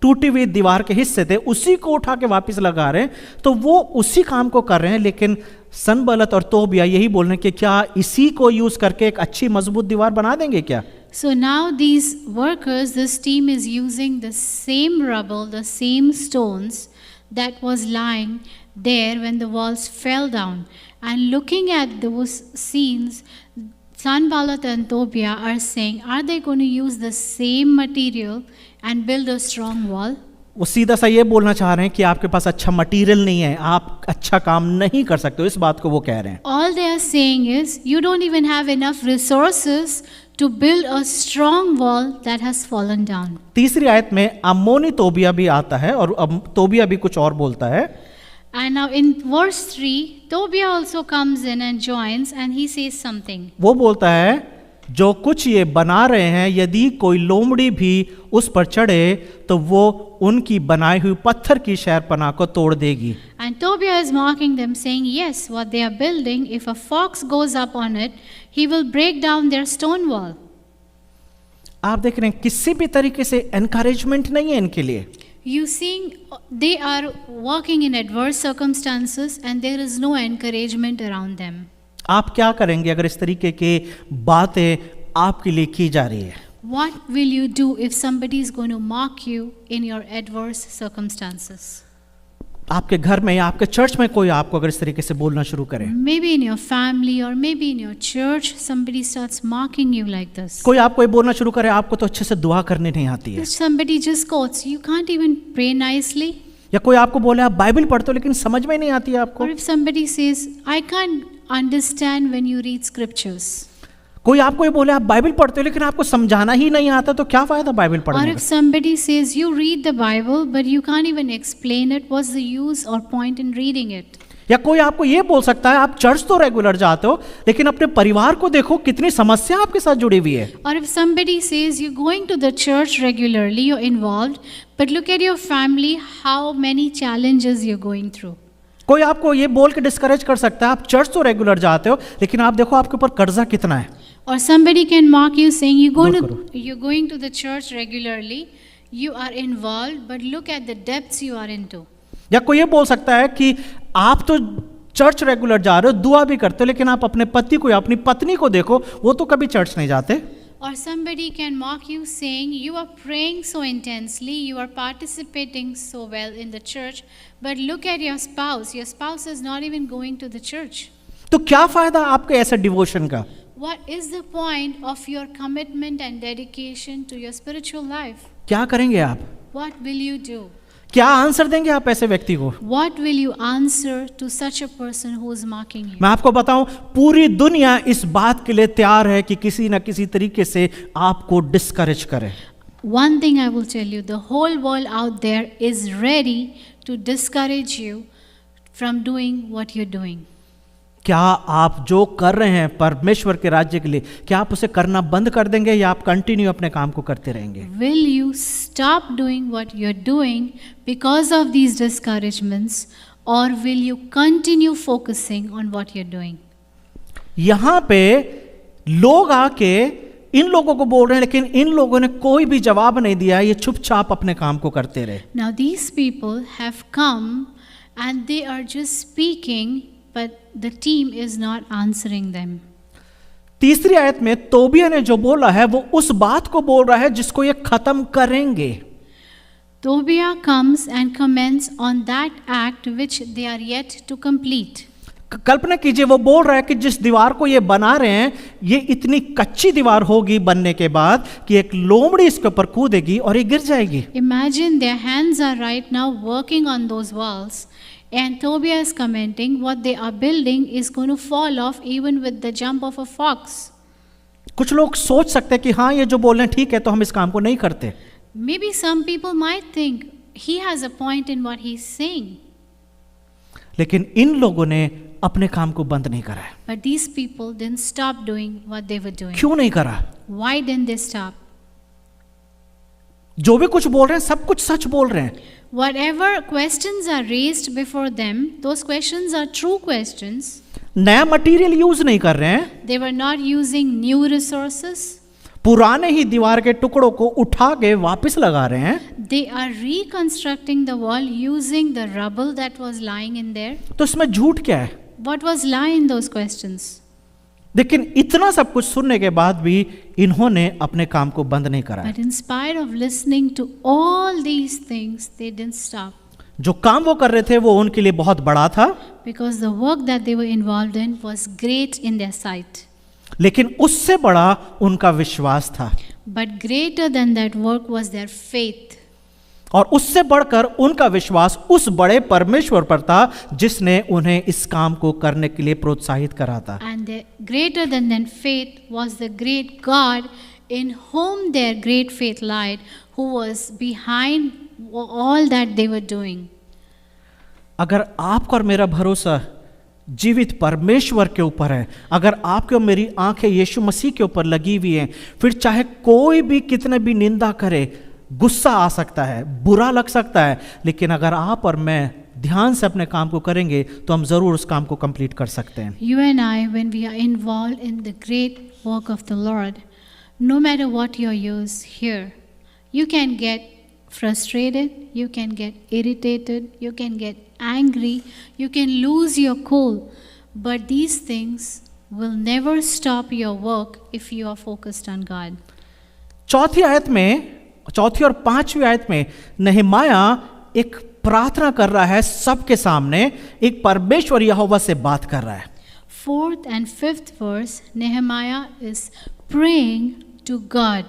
Speaker 2: टूटी हुई दीवार के हिस्से थे, उसी को उठा के वापस लगा रहे हैं. तो वो उसी काम को कर रहे हैं, लेकिन सनबलत और तोबिया यही बोल रहे हैं कि क्या इसी को यूज करके एक अच्छी मजबूत दीवार बना देंगे क्या?
Speaker 1: So now these workers, this team is using the same rubble, the same stones that was lying there when the walls fell down. And looking at those scenes, Sanballat and Tobiah are saying, are they going to use the same material and build a strong wall?
Speaker 2: वो सीधा सा ये बोलना चाह रहे हैं कि आपके पास अच्छा मटेरियल नहीं है, आप अच्छा काम नहीं कर सकते हो, इस बात को वो कह रहे हैं.
Speaker 1: All they are saying is, you don't even have enough resources to build a strong wall that has fallen down.
Speaker 2: तीसरी आयत में अम्मोनी तोबिया भी आता है और तोबिया भी कुछ और बोलता है.
Speaker 1: And now in verse 3, Tobiah also comes in and joins, and he says something.
Speaker 2: वो बोलता है जो कुछ ये बना रहे हैं, यदि कोई लोमड़ी भी उस पर चढ़े तो वो उनकी बनाई हुई पत्थर की शहरपनाह को तोड़ देगी।
Speaker 1: And Tobiah is mocking them, saying, yes, what they are building, if a fox goes up on it, he will break down their stone wall.
Speaker 2: आप देख रहे हैं किसी भी तरीके से एनकरेजमेंट नहीं है इनके लिए।
Speaker 1: You seeing they are working in adverse circumstances and there is no encouragement around them.
Speaker 2: आप क्या करेंगे अगर इस तरीके की बातें आपके लिए की जा रही है?
Speaker 1: What will you do if somebody is going to mock you in your adverse circumstances?
Speaker 2: आपके घर में या आपके चर्च में कोई आपको अगर इस तरीके से बोलना शुरू करे,
Speaker 1: Maybe in your family or maybe in your church, somebody starts mocking you like this.
Speaker 2: कोई आपको ये बोलना शुरू करे आपको तो अच्छे से दुआ करनी नहीं आती है,
Speaker 1: If somebody just quotes, you can't even pray nicely.
Speaker 2: या कोई आपको बोले आप बाइबल पढ़ते हो लेकिन समझ में नहीं आती है आपको,
Speaker 1: Or if somebody says, I can't understand when you read scriptures.
Speaker 2: कोई आपको ये बोले आप बाइबल पढ़ते हो लेकिन आपको समझाना ही नहीं आता, तो क्या फायदा बाइबल
Speaker 1: Or
Speaker 2: पढ़ने
Speaker 1: if
Speaker 2: का?
Speaker 1: somebody says, you read the Bible but you can't even explain it, what's the use or point in reading it?
Speaker 2: या कोई आपको ये बोल सकता है आप चर्च तो रेगुलर जाते हो लेकिन अपने परिवार को देखो कितनी समस्या आपके साथ जुड़ी हुई है।
Speaker 1: Or if somebody says, you're going to the church regularly, you're involved, but look at your family, how many challenges you're going through.
Speaker 2: कोई आपको ये बोल के डिस्करेज कर सकता है आप चर्च तो रेगुलर जाते हो लेकिन आप देखो आपके ऊपर कर्जा कितना है।
Speaker 1: Or somebody can mock you saying,
Speaker 2: बोल
Speaker 1: you're going to the church regularly, you are involved, but look at the depths you are into.
Speaker 2: या कोई ये बोल सकता है कि आप तो चर्च रेगुलर जा रहे हो, दुआ भी करते हो, लेकिन आप अपने पति को या अपनी पत्नी को देखो, वो तो कभी चर्च नहीं जाते।
Speaker 1: Or somebody can mock you saying, you are praying so intensely, you are participating so well in the church, but look at your spouse is not even going to the church.
Speaker 2: तो क्या फायदा आपके ऐसे devotion का?
Speaker 1: What is the point of your commitment and dedication to your spiritual life?
Speaker 2: क्या करेंगे आप?
Speaker 1: What will you do?
Speaker 2: क्या आंसर देंगे आप ऐसे व्यक्ति को?
Speaker 1: What will you answer to such a person who is mocking you?
Speaker 2: मैं आपको बताऊं, पूरी दुनिया इस बात के लिए तैयार है कि किसी न किसी तरीके से आपको डिस्करेज करे।
Speaker 1: One thing I will tell you, the whole world out there is ready to discourage you from doing what you're doing.
Speaker 2: क्या आप जो कर रहे हैं परमेश्वर के राज्य के लिए, क्या आप उसे करना बंद कर देंगे या आप कंटिन्यू अपने काम को करते रहेंगे?
Speaker 1: Will you stop doing what you're doing because of these discouragements, or will you continue focusing on what you're doing?
Speaker 2: यहाँ पे लोग आके इन लोगों को बोल रहे हैं लेकिन इन लोगों ने कोई भी जवाब नहीं दिया, ये चुपचाप अपने काम को करते रहे।
Speaker 1: Now these people have come and they are just speaking, but the team is not answering them.
Speaker 2: तीसरी आयत में तोबिया ने जो बोला है वो उस बात को बोल रहा है जिसको ये खत्म करेंगे।
Speaker 1: Tobiah comes and comments on that act which they are yet to complete.
Speaker 2: कल्पना कीजिए वो बोल रहा है कि जिस दीवार को ये बना रहे हैं ये इतनी कच्ची दीवार होगी बनने के बाद कि एक लोमड़ी इसके ऊपर कूदेगी और ये गिर जाएगी।
Speaker 1: Imagine their hands are right now working on those walls, and Tobiah is commenting what they are building is going to fall off even with the jump of a fox.
Speaker 2: कुछ लोग सोच सकते हैं कि हाँ ये जो बोल रहे हैं ठीक है तो हम इस काम को नहीं करते।
Speaker 1: Maybe some people might think he has a point in what he's saying.
Speaker 2: लेकिन इन लोगों ने अपने काम को बंद नहीं करा है।
Speaker 1: But these people didn't stop doing what they were doing.
Speaker 2: क्यों नहीं करा?
Speaker 1: Why didn't they stop?
Speaker 2: जो भी कुछ बोल रहे हैं सब कुछ सच बोल रहे हैं।
Speaker 1: Whatever questions are raised before them, those questions are true questions.
Speaker 2: नया मटेरियल यूज नहीं कर रहे हैं।
Speaker 1: They were not using new resources.
Speaker 2: पुराने ही दीवार के टुकड़ों को उठा के वापस लगा रहे हैं।
Speaker 1: They are reconstructing the wall using the rubble that was lying in there.
Speaker 2: तो इसमें झूठ क्या है?
Speaker 1: What was lie in those questions?
Speaker 2: लेकिन इतना सब कुछ सुनने के बाद भी इन्होंने अपने काम को बंद नहीं करा।
Speaker 1: But in spite of listening to all these things, they didn't stop.
Speaker 2: जो काम वो कर रहे थे वो उनके लिए बहुत बड़ा था,
Speaker 1: Because the work that they were involved in was great in their sight.
Speaker 2: लेकिन उससे बड़ा उनका विश्वास था।
Speaker 1: But greater than that work was their faith.
Speaker 2: और उससे बढ़कर उनका विश्वास उस बड़े परमेश्वर पर था जिसने उन्हें इस काम को करने के लिए प्रोत्साहित करा था।
Speaker 1: And greater than faith was the great God in whom their great faith lied, who was behind all that they were doing.
Speaker 2: अगर आपका और मेरा भरोसा जीवित परमेश्वर के ऊपर है। अगर आपके और मेरी आंखें यीशु मसीह के ऊपर लगी हुई हैं, फिर चाहे कोई भी कितने भी निंदा करे, गुस्सा आ सकता है, बुरा लग सकता है, लेकिन अगर आप और मैं ध्यान से अपने काम को करेंगे तो हम जरूर उस काम को कंप्लीट कर सकते हैं।
Speaker 1: You and I, when we are involved in the great work of the Lord, no matter what your use here, you can get frustrated, you can get irritated, you can get angry, you can lose your cool, but these things will never stop your work if you are focused on God.
Speaker 2: चौथी और पांचवी आयत में नehemiah एक प्रार्थना कर रहा है, सबके सामने एक परमेश्वर यहोवा से बात कर रहा है।
Speaker 1: 4th and 5th verse, Nehemiah is praying to God.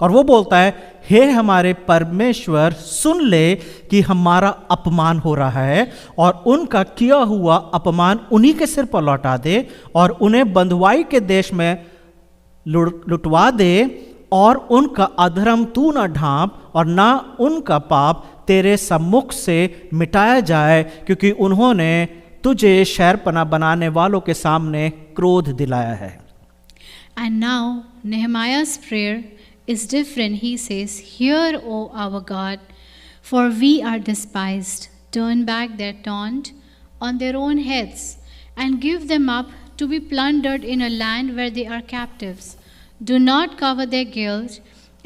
Speaker 2: और वो बोलता है, हे हमारे परमेश्वर, सुन ले कि हमारा अपमान हो रहा है और उनका किया हुआ अपमान उन्हीं के सिर पर लौटा दे और उन्हें बंधुआई के देश में लुटवा दे और उनका अधर्म तू न ढांप और ना उनका पाप तेरे सम्मुख से मिटाया जाए, क्योंकि उन्होंने तुझे शहरपना बनाने वालों के सामने क्रोध दिलाया है।
Speaker 1: And now Nehemiah's prayer is different. He says, "Hear, O our God, for we are despised. Turn back their taunt on their own heads, and give them up to be plundered in a land where they are captives. Do not cover their guilt,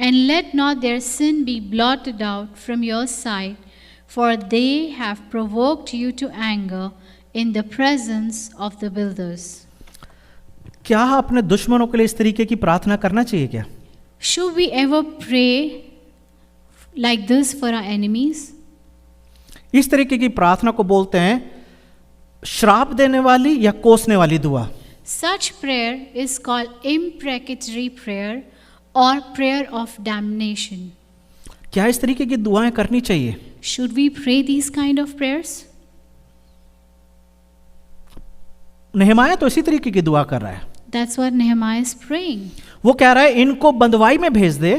Speaker 1: and let not their sin be blotted out from your sight, for they have provoked you to anger in the presence of the builders."
Speaker 2: क्या अपने दुश्मनों के लिए इस तरीके की प्रार्थना करना चाहिए क्या?
Speaker 1: Should we ever pray like this for our enemies?
Speaker 2: इस तरीके की प्रार्थना को बोलते हैं श्राप देने वाली या कोसने वाली दुआ।
Speaker 1: Such prayer is called imprecatory prayer or prayer of damnation.
Speaker 2: क्या इस तरीके की दुआएं करनी चाहिए?
Speaker 1: Should we pray these kind of prayers?
Speaker 2: नehemiah तो इसी तरीके की दुआ कर रहा है।
Speaker 1: That's what Nehemiah is praying.
Speaker 2: वो कह रहा है इनको बंधुआई में भेज दे।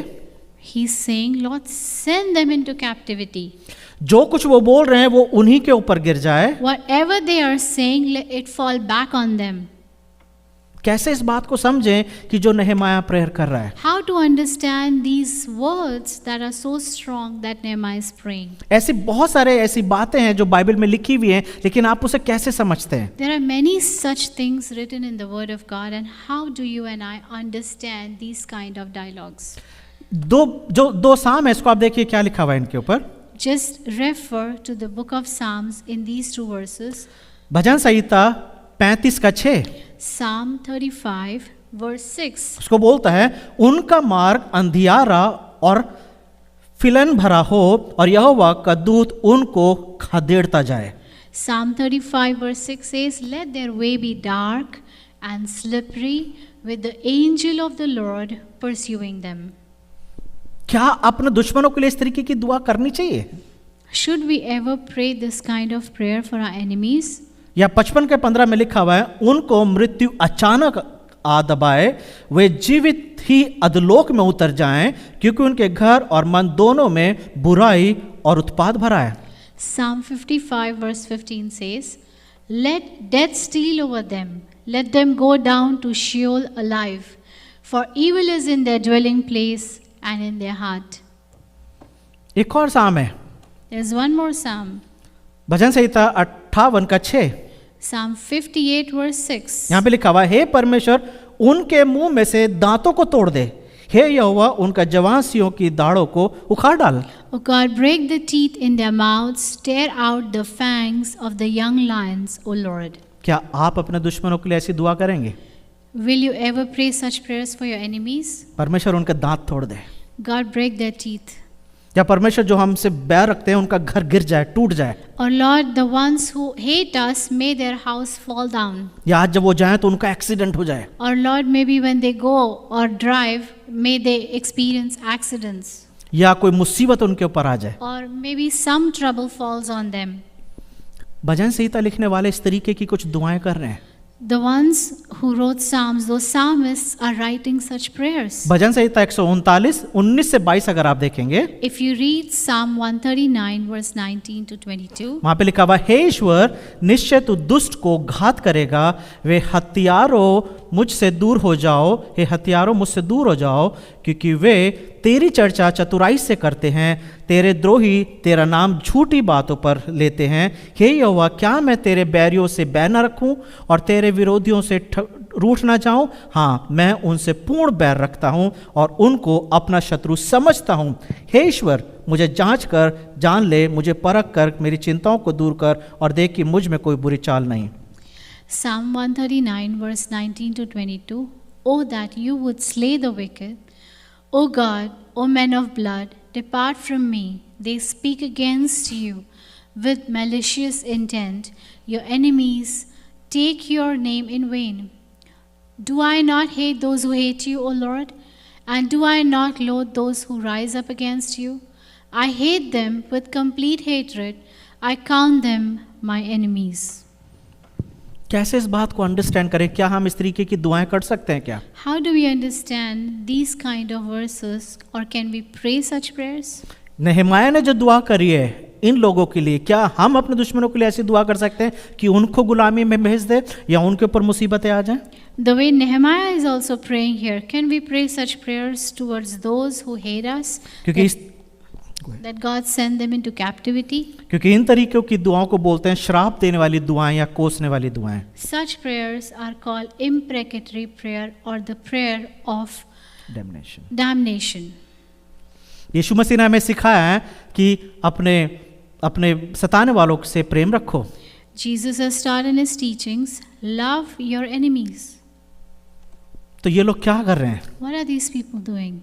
Speaker 1: He's saying, Lord, send them into captivity.
Speaker 2: जो कुछ वो बोल रहे हैं वो उन्हीं के ऊपर गिर जाए।
Speaker 1: Whatever they are saying, let it fall back on them.
Speaker 2: कैसे इस बात को समझें कि जो नehemiah प्रेयर कर रहा है?
Speaker 1: How to understand these words that are so strong that Nehemiah is praying?
Speaker 2: ऐसी बातें हैं जो बाइबल में लिखी हुई हैं, लेकिन आप उसे कैसे समझते हैं?
Speaker 1: There are many such things written in the Word of God, and how do you and I understand these kind of dialogues?
Speaker 2: दो साम है, इसको आप देखिए क्या लिखा हुआ है इनके ऊपर।
Speaker 1: Just refer to the book of Psalms in these two verses.
Speaker 2: Bhajan Samhita 35:6
Speaker 1: Psalm 35 verse 6.
Speaker 2: उसको बोलता है उनका मार्ग अंधियारा और फिलन भरा हो और यहोवा का दूत उनको खदेड़ता जाए।
Speaker 1: Psalm 35 verse 6 says, "Let their way be dark and slippery, with the angel of the Lord pursuing them."
Speaker 2: क्या अपने दुश्मनों के लिए इस तरीके की दुआ करनी चाहिए?
Speaker 1: Should we ever pray this kind of prayer for our enemies?
Speaker 2: या 55:15 में लिखा हुआ है उनको मृत्यु अचानक आ दबाए, वे जीवित ही अधलोक में उतर जाएं, क्योंकि उनके घर और मन दोनों में बुराई और उत्पात भरा है।
Speaker 1: Psalm 55 verse 15 says, "Let death steal over them, let them go down to Sheol alive, for evil is in their dwelling place and in their heart."
Speaker 2: एक और साम है,
Speaker 1: There's one more psalm.
Speaker 2: भजन संहिता 58:6
Speaker 1: Psalm 58 verse 6.
Speaker 2: यहाँ पे लिखा हुआ है हे परमेश्वर उनके मुंह में से दांतों को तोड़ दे, हे यहोवा उनका जवांसियों की दाढ़ों को उखाड़ डाल।
Speaker 1: O God, break the teeth in their mouths, tear out the fangs of the young lions, O Lord.
Speaker 2: क्या आप अपने दुश्मनों के लिए ऐसी दुआ करेंगे?
Speaker 1: Will you ever pray such prayers for your enemies?
Speaker 2: परमेश्वर उनके दांत तोड़ दे,
Speaker 1: God, break their teeth.
Speaker 2: या परमेश्वर जो हमसे बैर रखते हैं उनका घर गिर जाए, टूट जाए।
Speaker 1: Or Lord, the ones who hate us, may their house fall down.
Speaker 2: या आज जब वो जाए तो उनका एक्सीडेंट हो जाए।
Speaker 1: Or Lord, maybe when they go or drive, may they experience accidents.
Speaker 2: या कोई मुसीबत उनके ऊपर आ जाए।
Speaker 1: Or maybe some trouble falls on them.
Speaker 2: भजन संहिता लिखने वाले इस तरीके की कुछ दुआएं कर रहे हैं।
Speaker 1: The ones who wrote Psalms, those psalmists are writing such prayers.
Speaker 2: भजन संहिता 139 19 से 22 अगर आप देखेंगे,
Speaker 1: If you read Psalm 139 verse 19 to 22,
Speaker 2: वहां पे लिखा हुआ, हे ईश्वर निश्चय तू दुष्ट को घात करेगा, वे हत्यारों मुझसे दूर हो जाओ, हे हत्यारों मुझसे दूर हो जाओ, क्योंकि वे तेरी चर्चा चतुराई से करते हैं, तेरे द्रोही तेरा नाम झूठी बातों पर लेते हैं। हे यहोवा, क्या मैं तेरे बैरियों से बैर न रखूं और तेरे विरोधियों से रूठ ना जाऊं? हाँ, मैं उनसे पूर्ण बैर रखता हूं और उनको अपना शत्रु समझता हूं। हे ईश्वर, मुझे जांच कर जान ले, मुझे परख कर मेरी चिंताओं को दूर कर और देख कि मुझ में कोई बुरी चाल नहीं।
Speaker 1: Psalm 139 verse 19 to 22, O that you would slay the wicked, O God, O men of blood, depart from me. They speak against you with malicious intent. Your enemies take your name in vain. Do I not hate those who hate you, O Lord? And do I not loathe those who rise up against you? I hate them with complete hatred. I count them my enemies.
Speaker 2: कैसे इस बात को understand करें? क्या हम इस तरीके की दुआएं कर सकते हैं क्या?
Speaker 1: How do we understand these kind of verses, or can we pray such prayers?
Speaker 2: नehemiah ने जो दुआ करी है इन लोगों के लिए, क्या हम अपने दुश्मनों के लिए ऐसी दुआ कर सकते हैं कि उनको गुलामी में भेज दे या उनके ऊपर मुसीबतें आ जाएं?
Speaker 1: The way Nehemiah is also praying here, can we pray such prayers towards those who hate us?
Speaker 2: क्योंकि इस
Speaker 1: That God send them into captivity?
Speaker 2: क्योंकि इन तरीकों की दुआओं को बोलते हैं श्राप देने वाली दुआएं या कोसने वाली दुआएं।
Speaker 1: Such prayers are called imprecatory prayer or the prayer of damnation.
Speaker 2: यीशु मसीह ने हमें सिखाया है कि अपने सताने वालों से प्रेम रखो।
Speaker 1: Jesus has taught in his teachings, love your enemies.
Speaker 2: तो ये लोग क्या कर रहे हैं?
Speaker 1: What are these people doing?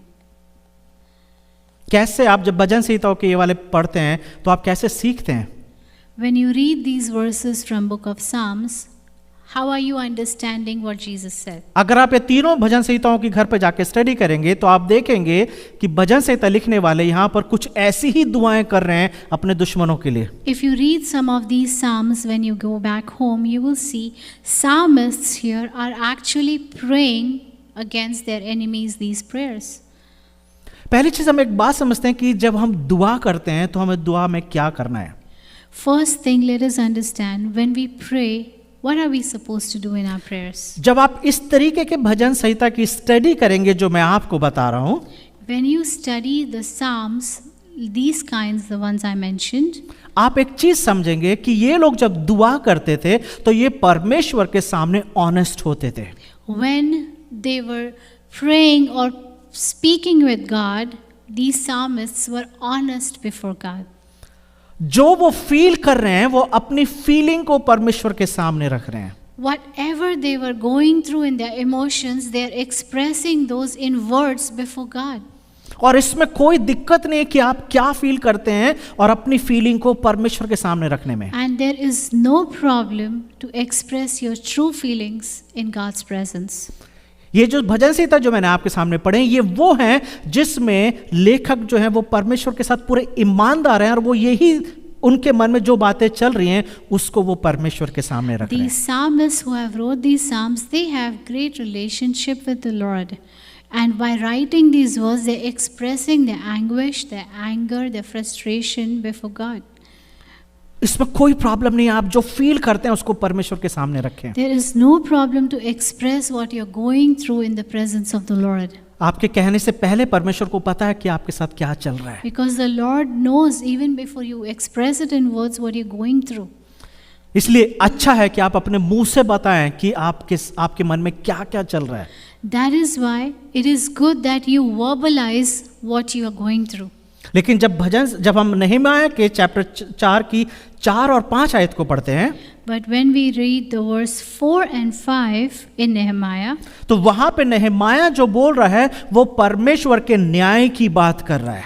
Speaker 2: कैसे आप जब भजन संहिताओं के ये वाले पढ़ते हैं तो आप कैसे सीखते हैं?
Speaker 1: When you read these verses from book of Psalms, how are you understanding what Jesus said?
Speaker 2: अगर आप ये तीनों भजन संहिताओं की घर पर जाके स्टडी करेंगे तो आप देखेंगे कि भजन संहिता लिखने वाले यहाँ पर कुछ ऐसी ही दुआएं कर रहे हैं अपने दुश्मनों के लिए।
Speaker 1: If you read some of these psalms when you go back home, you will see psalmists here are actually praying against their enemies these prayers.
Speaker 2: पहली चीज हम एक बात समझते हैं कि जब हम दुआ करते हैं तो हमें दुआ में क्या करना है।
Speaker 1: First thing, let us understand when we pray, what are we supposed to do in our prayers?
Speaker 2: जब आप इस तरीके के भजन संहिता की स्टडी करेंगे जो मैं आपको बता रहा हूं,
Speaker 1: When you study the psalms, these kinds, the ones I mentioned,
Speaker 2: आप एक चीज समझेंगे कि ये लोग जब दुआ करते थे तो ये परमेश्वर के सामने ऑनेस्ट होते थे।
Speaker 1: when they were praying or speaking with God, these psalmists were honest before God.
Speaker 2: जो वो फील कर रहे हैं वो अपनी फीलिंग को परमेश्वर के सामने रख रहे हैं।
Speaker 1: Whatever they were going through in their emotions, they are expressing those in words before God.
Speaker 2: और इसमें कोई दिक्कत नहीं है कि आप क्या फील करते हैं और अपनी फीलिंग को परमेश्वर के सामने रखने में।
Speaker 1: And there is no problem to express your true feelings in God's presence.
Speaker 2: ये जो भजन संहिता जो मैंने आपके सामने पढ़े ये वो हैं जिसमें लेखक जो है वो परमेश्वर के साथ पूरे ईमानदार हैं और वो यही उनके मन में जो बातें चल रही हैं उसको वो परमेश्वर के सामने रख रहे हैं।
Speaker 1: These psalmists who have wrote these psalms, they have great relationship with the Lord. And by writing these words, they're expressing their anguish, their anger, their frustration before God.
Speaker 2: इसमें कोई प्रॉब्लम नहीं है, आप जो फील करते हैं उसको परमेश्वर के सामने रखें।
Speaker 1: There is no problem to express what you're going through in the presence of the Lord.
Speaker 2: आपके कहने से पहले परमेश्वर को पता है कि आपके साथ क्या चल रहा है।
Speaker 1: Because the Lord knows even before you express it in words what you're going through.
Speaker 2: इसलिए अच्छा है कि आप अपने मुंह से बताएं कि आपके मन में क्या क्या चल रहा है।
Speaker 1: That is why it is good that you verbalize what you are going through.
Speaker 2: लेकिन जब हम नehemiah के चैप्टर 4 की 4 और 5 आयत को पढ़ते हैं,
Speaker 1: But when we read the verse 4 and 5 in Nehemiah,
Speaker 2: तो वहां पे नehemiah जो बोल रहा है वो परमेश्वर के न्याय की बात कर रहा है।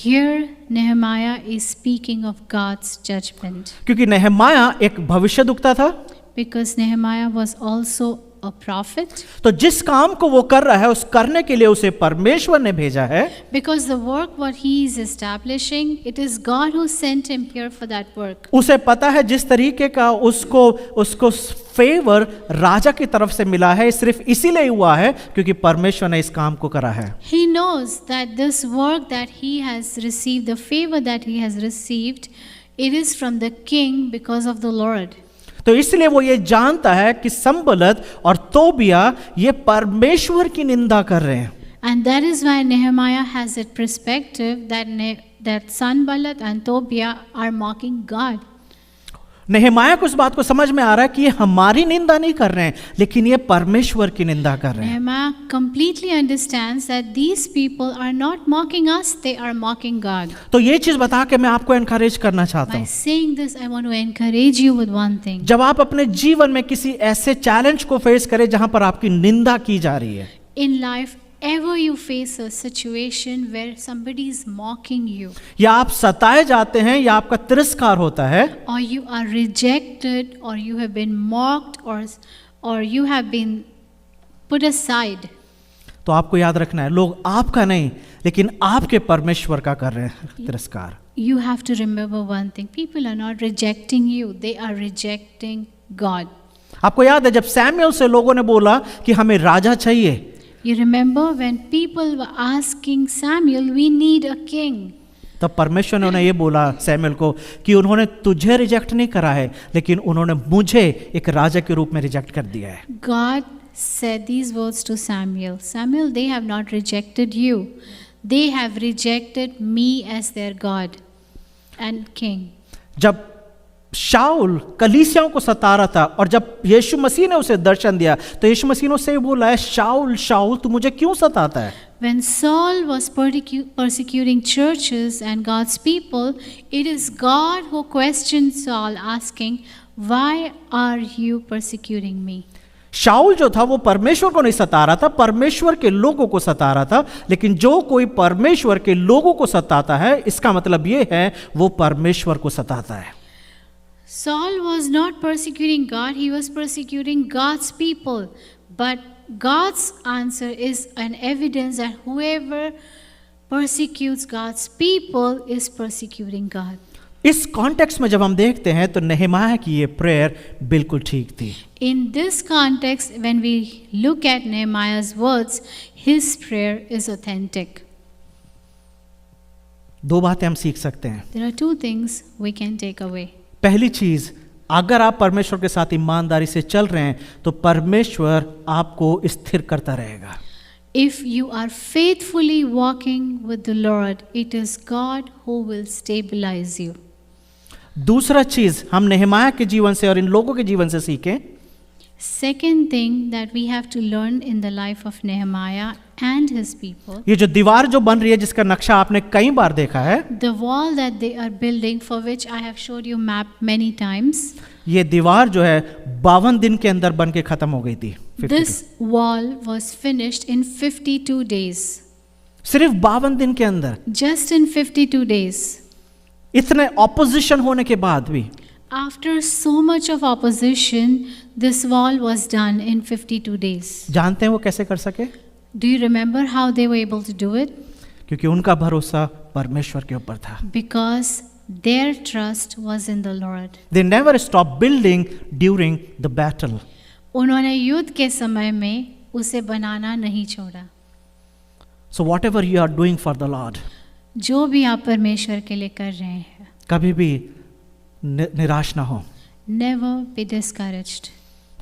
Speaker 1: here Nehemiah is speaking of God's judgment.
Speaker 2: क्योंकि nehemiah एक भविष्यद्वक्ता था,
Speaker 1: because Nehemiah was also a prophet.
Speaker 2: तो जिस काम को वो कर रहा है उस करने के लिए उसे परमेश्वर ने भेजा है।
Speaker 1: Because the work what he is establishing, it is God who sent him here for that work.
Speaker 2: उसे पता है जिस तरीके का उसको फेवर राजा की तरफ से मिला है सिर्फ इसीलिए हुआ है क्योंकि परमेश्वर ने इस काम को करा है।
Speaker 1: He knows that this work that he has received, the favor that he has received, it is from the king because of the Lord.
Speaker 2: तो इसलिए वो ये जानता है कि संबलत और तोबिया ये परमेश्वर की निंदा कर रहे हैं।
Speaker 1: And that is why Nehemiah has that perspective that Sanballat and Tobiah are mocking God.
Speaker 2: नेहमाया को इस बात को समझ में आ रहा है कि ये हमारी निंदा नहीं कर रहे हैं लेकिन ये परमेश्वर की निंदा कर रहे हैं।
Speaker 1: Nehemiah completely understands that these people are not mocking us, they are mocking God.
Speaker 2: तो ये चीज बता के मैं आपको एनकरेज करना चाहता
Speaker 1: By
Speaker 2: हूँ।
Speaker 1: saying this, I want to encourage you with one thing.
Speaker 2: जब आप अपने जीवन में किसी ऐसे चैलेंज को फेस करें जहां पर आपकी निंदा की जा रही है,
Speaker 1: In life, ever you face a situation where somebody is mocking you,
Speaker 2: या आप सताए जाते हैं या आपका तिरस्कार होता है,
Speaker 1: or you are rejected, or you have been mocked, or you have been put aside,
Speaker 2: तो आपको याद रखना है लोग आपका नहीं लेकिन आपके परमेश्वर का कर रहे हैं तिरस्कार।
Speaker 1: you have to remember one thing. People are not rejecting you, they are rejecting God.
Speaker 2: आपको याद है जब सैमुएल से लोगों ने बोला कि हमें राजा चाहिए,
Speaker 1: You remember when people were asking Samuel, we need a king.
Speaker 2: तब परमेश्वर ने उन्हें ये बोला सैमुएल को कि उन्होंने तुझे रिजेक्ट नहीं करा है लेकिन उन्होंने मुझे एक राजा के रूप में रिजेक्ट कर दिया है।
Speaker 1: God said these words to Samuel. Samuel, they have not rejected you. They have rejected me as their God and king.
Speaker 2: जब शाऊल कलीसियाओं को सता रहा था और जब यीशु मसीह ने उसे दर्शन दिया तो यीशु मसीह ने उससे बोला है, शाऊल शाऊल तू मुझे क्यों सताता है?
Speaker 1: When Saul was persecuting churches and God's people, it is God who questioned Saul, asking, "Why are you persecuting me?"
Speaker 2: शाऊल जो था वो परमेश्वर को नहीं सता रहा था, परमेश्वर के लोगों को सता रहा था। लेकिन जो कोई परमेश्वर के लोगों को सताता है इसका मतलब ये है वो परमेश्वर को सताता है।
Speaker 1: Saul was not persecuting God, he was persecuting God's people. But God's answer is an evidence that whoever persecutes God's people is persecuting God.
Speaker 2: इस कॉन्टेक्स्ट में जब हम देखते हैं तो नेहमाया की ये प्रेयर बिल्कुल ठीक थी।
Speaker 1: In this context, when we look at Nehemiah's words, his prayer is authentic.
Speaker 2: दो बातें हम सीख सकते हैं।
Speaker 1: There are two things we can take away.
Speaker 2: पहली चीज, अगर आप परमेश्वर के साथ ईमानदारी से चल रहे हैं तो परमेश्वर आपको स्थिर करता रहेगा।
Speaker 1: If you are faithfully walking with the Lord, it is God who will stabilize you.
Speaker 2: दूसरा चीज हम नेहमाया के जीवन से और इन लोगों के जीवन से सीखें,
Speaker 1: Second thing that we have to learn in the life of Nehemiah and his people,
Speaker 2: ये जो दीवार जो बन रही है जिसका नक्शा आपने कई बार देखा है,
Speaker 1: the wall that they are building, for which I have showed you map many times,
Speaker 2: ये दीवार जो है 52 दिन के अंदर बन के खत्म हो गई थी। 52
Speaker 1: this wall was finished in 52 days.
Speaker 2: सिर्फ 52 दिन के अंदर,
Speaker 1: Just in 52 days.
Speaker 2: इतने ऑपोजिशन होने के बाद भी
Speaker 1: After so much of opposition, this wall was done in 52 days.
Speaker 2: जानते हैं वो कैसे कर सके?
Speaker 1: Do you remember how they were able to do it?
Speaker 2: क्योंकि उनका भरोसा परमेश्वर के ऊपर था।
Speaker 1: Because their trust was in the Lord.
Speaker 2: They never stopped building during the battle.
Speaker 1: उन्होंने युद्ध के समय में उसे बनाना नहीं छोड़ा।
Speaker 2: So whatever you are doing for the Lord,
Speaker 1: जो भी आप परमेश्वर के लिए कर रहे हैं,
Speaker 2: कभी भी निराश ना हो।
Speaker 1: never be discouraged.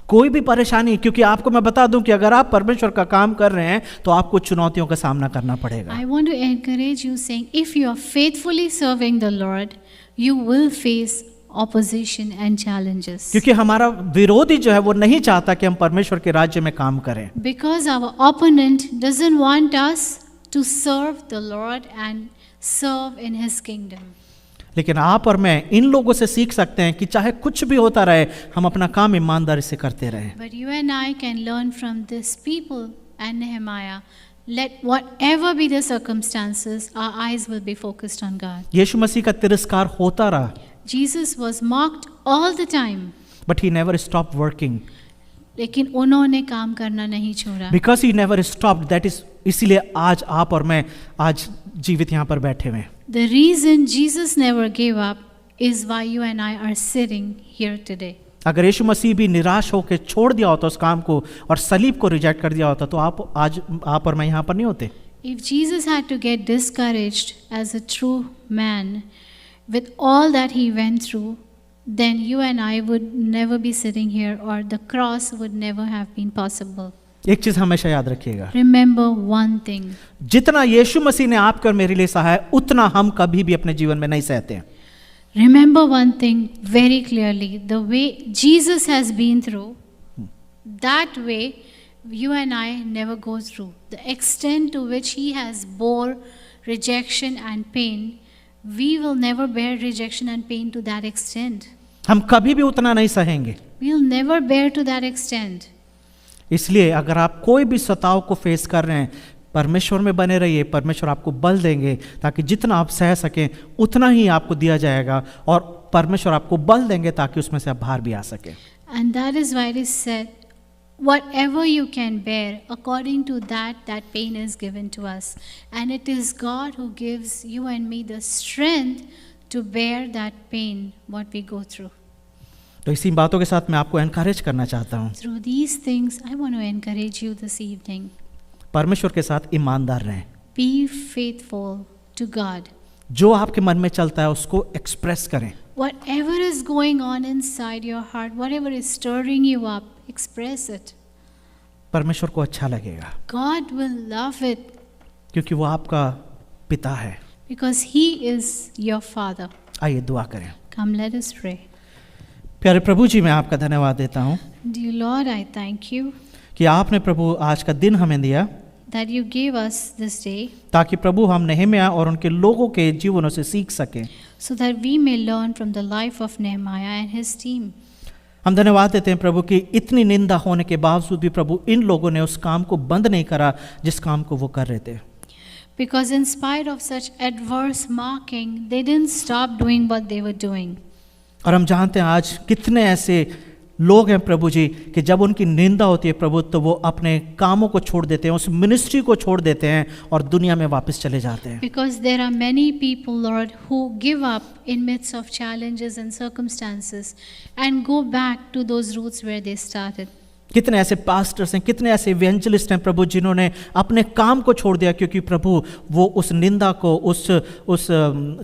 Speaker 2: कोई भी परेशानी, क्योंकि आपको मैं बता दूं कि अगर आप परमेश्वर का काम कर रहे हैं तो आपको चुनौतियों का सामना करना पड़ेगा।
Speaker 1: I want to encourage you saying, if you are faithfully serving the Lord, you will face opposition and challenges.
Speaker 2: क्योंकि हमारा विरोधी जो है वो नहीं चाहता कि हम परमेश्वर के राज्य में काम करें।
Speaker 1: Because our opponent doesn't want us to serve the Lord and serve in His kingdom.
Speaker 2: लेकिन आप और मैं इन लोगों से सीख सकते हैं कि चाहे कुछ भी होता रहे हम अपना काम ईमानदारी से करते रहें।
Speaker 1: But you and I can learn from this people and Nehemiah. Let whatever be the circumstances, our eyes will be focused on God.
Speaker 2: यीशु मसीह का तिरस्कार होता रहा,
Speaker 1: Jesus was mocked all the time.
Speaker 2: but he never stopped working.
Speaker 1: लेकिन उन्होंने काम करना नहीं छोड़ा.
Speaker 2: Because he never stopped, that is इसीलिए आज आप और मैं आज जीवित यहाँ पर बैठे हुए हैं.
Speaker 1: The reason Jesus never gave up is why you and I are sitting here today.
Speaker 2: अगर यीशु मसीह भी निराश होकर छोड़ दिया होता उस काम को और सलीब को रिजेक्ट कर दिया होता तो आप और मैं यहाँ पर नहीं होते.
Speaker 1: If Jesus had to get discouraged as a true man with all that he went through, then you and I would never be sitting here, or the cross would never have been possible.
Speaker 2: एक चीज हमेशा याद रखिएगा,
Speaker 1: Remember one thing.
Speaker 2: जितना यीशु मसीह ने आपके और मेरे लिए सहा है उतना हम कभी भी अपने जीवन में नहीं सहते.
Speaker 1: Remember one thing very clearly. The way Jesus has been through, that way you and I never go through. The extent to which he has bore rejection and pain, we will never bear rejection and pain to that extent.
Speaker 2: हम कभी भी उतना नहीं सहेंगे.
Speaker 1: We'll never bear to that extent.
Speaker 2: इसलिए अगर आप कोई भी सताव को फेस कर रहे हैं, परमेश्वर में बने रहिए. परमेश्वर आपको बल देंगे ताकि जितना आप सह सकें उतना ही आपको दिया जाएगा, और परमेश्वर आपको बल देंगे ताकि उसमें से आप बाहर भी आ सके.
Speaker 1: And that is why it is said, whatever you can bear, according to that pain is given to us. And it is God who gives you and me the strength to bear that pain, what we go through.
Speaker 2: तो इसी बातों के साथ मैं आपको encourage करना चाहता हूँ.
Speaker 1: Through these things, I want to encourage you this evening.
Speaker 2: परमेश्वर के साथ ईमानदार रहें.
Speaker 1: Be faithful to God.
Speaker 2: जो आपके मन में चलता है उसको एक्सप्रेस करें.
Speaker 1: Whatever is going on inside your heart, whatever is stirring you up, express it.
Speaker 2: परमेश्वर को अच्छा लगेगा
Speaker 1: God will love it
Speaker 2: क्योंकि वो आपका पिता है.
Speaker 1: because He is your Father.
Speaker 2: आइए दुआ करें.
Speaker 1: Come, let us pray.
Speaker 2: प्यारे प्रभु जी, मैं आपका धन्यवाद देता हूँ
Speaker 1: Dear Lord, I thank you
Speaker 2: कि आपने प्रभु आज का दिन हमें दिया
Speaker 1: that you gave us this day
Speaker 2: ताकि प्रभु हम नेहम्याह और उनके लोगों के जीवनों से सीख सकें.
Speaker 1: so that we may learn from the life of Nehemiah and his team.
Speaker 2: हम धन्यवाद देते हैं प्रभु कि इतनी निंदा होने के बावजूद भी प्रभु इन लोगों ने उस काम को बंद नहीं करा जिस काम को वो कर रहे थे.
Speaker 1: Because in spite of such adverse mocking, they didn't stop doing what they were doing.
Speaker 2: और हम जानते हैं आज कितने ऐसे लोग हैं प्रभु जी कि जब उनकी निंदा होती है प्रभु तो वो अपने कामों को छोड़ देते हैं, उस मिनिस्ट्री को छोड़ देते हैं और दुनिया में वापस चले जाते हैं.
Speaker 1: Because there are many people, Lord, who give up in midst of challenges and circumstances and go back to those roots where they started.
Speaker 2: कितने ऐसे पास्टर्स हैं, कितने ऐसे इवेंजलिस्ट हैं प्रभु जिन्होंने अपने काम को छोड़ दिया क्योंकि प्रभु वो उस निंदा को उस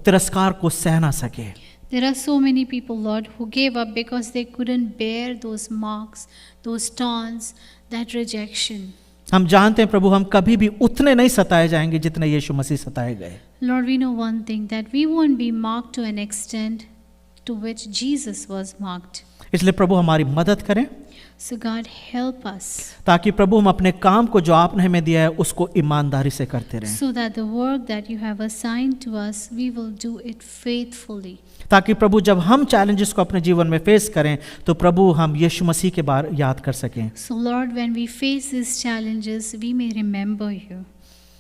Speaker 2: तिरस्कार को सह ना सके.
Speaker 1: There are so many people, Lord, who gave up because they couldn't bear those mocks, those taunts, that rejection.
Speaker 2: हम जानते हैं प्रभु हम कभी भी उतने नहीं सताए जाएंगे जितने यीशु मसीह सताए गए.
Speaker 1: Lord, we know one thing, that we won't be mocked to an extent to which Jesus was mocked.
Speaker 2: इसलिए प्रभु हमारी मदद करें
Speaker 1: So God, help us
Speaker 2: ताकि प्रभु हम अपने काम को जो आपने हमें दिया है उसको ईमानदारी से करते रहें.
Speaker 1: so that the work that you have assigned to us, we will do it faithfully.
Speaker 2: ताकि प्रभु जब हम चैलेंजेस को अपने जीवन में फेस करें तो प्रभु हम यीशु मसीह के बारे याद कर सकें.
Speaker 1: So Lord, when we face these challenges, we may remember you.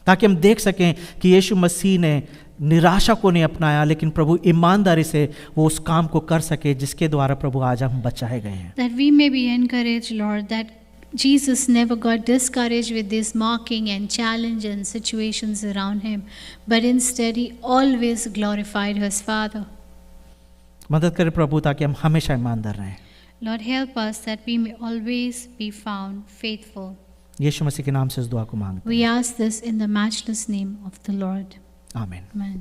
Speaker 2: ताकि हम देख सकें कि यीशु मसीह ने निराशा को नहीं अपनाया लेकिन प्रभु ईमानदारी से वो उस काम को कर सके जिसके द्वारा प्रभु आज हम बचाए गए हैं.
Speaker 1: That we may be encouraged, Lord, that Jesus never got discouraged with this mocking and challenge and situations around him, but instead he always glorified his Father.
Speaker 2: मदद करें प्रभु ताकि हम हमेशा ईमानदार रहें.
Speaker 1: Lord, help us that we may always be found faithful.
Speaker 2: यीशु मसीह के नाम से इस दुआ को मांगते
Speaker 1: We ask this in the matchless name of the Lord.
Speaker 2: हैं. आमीन.
Speaker 1: Amen.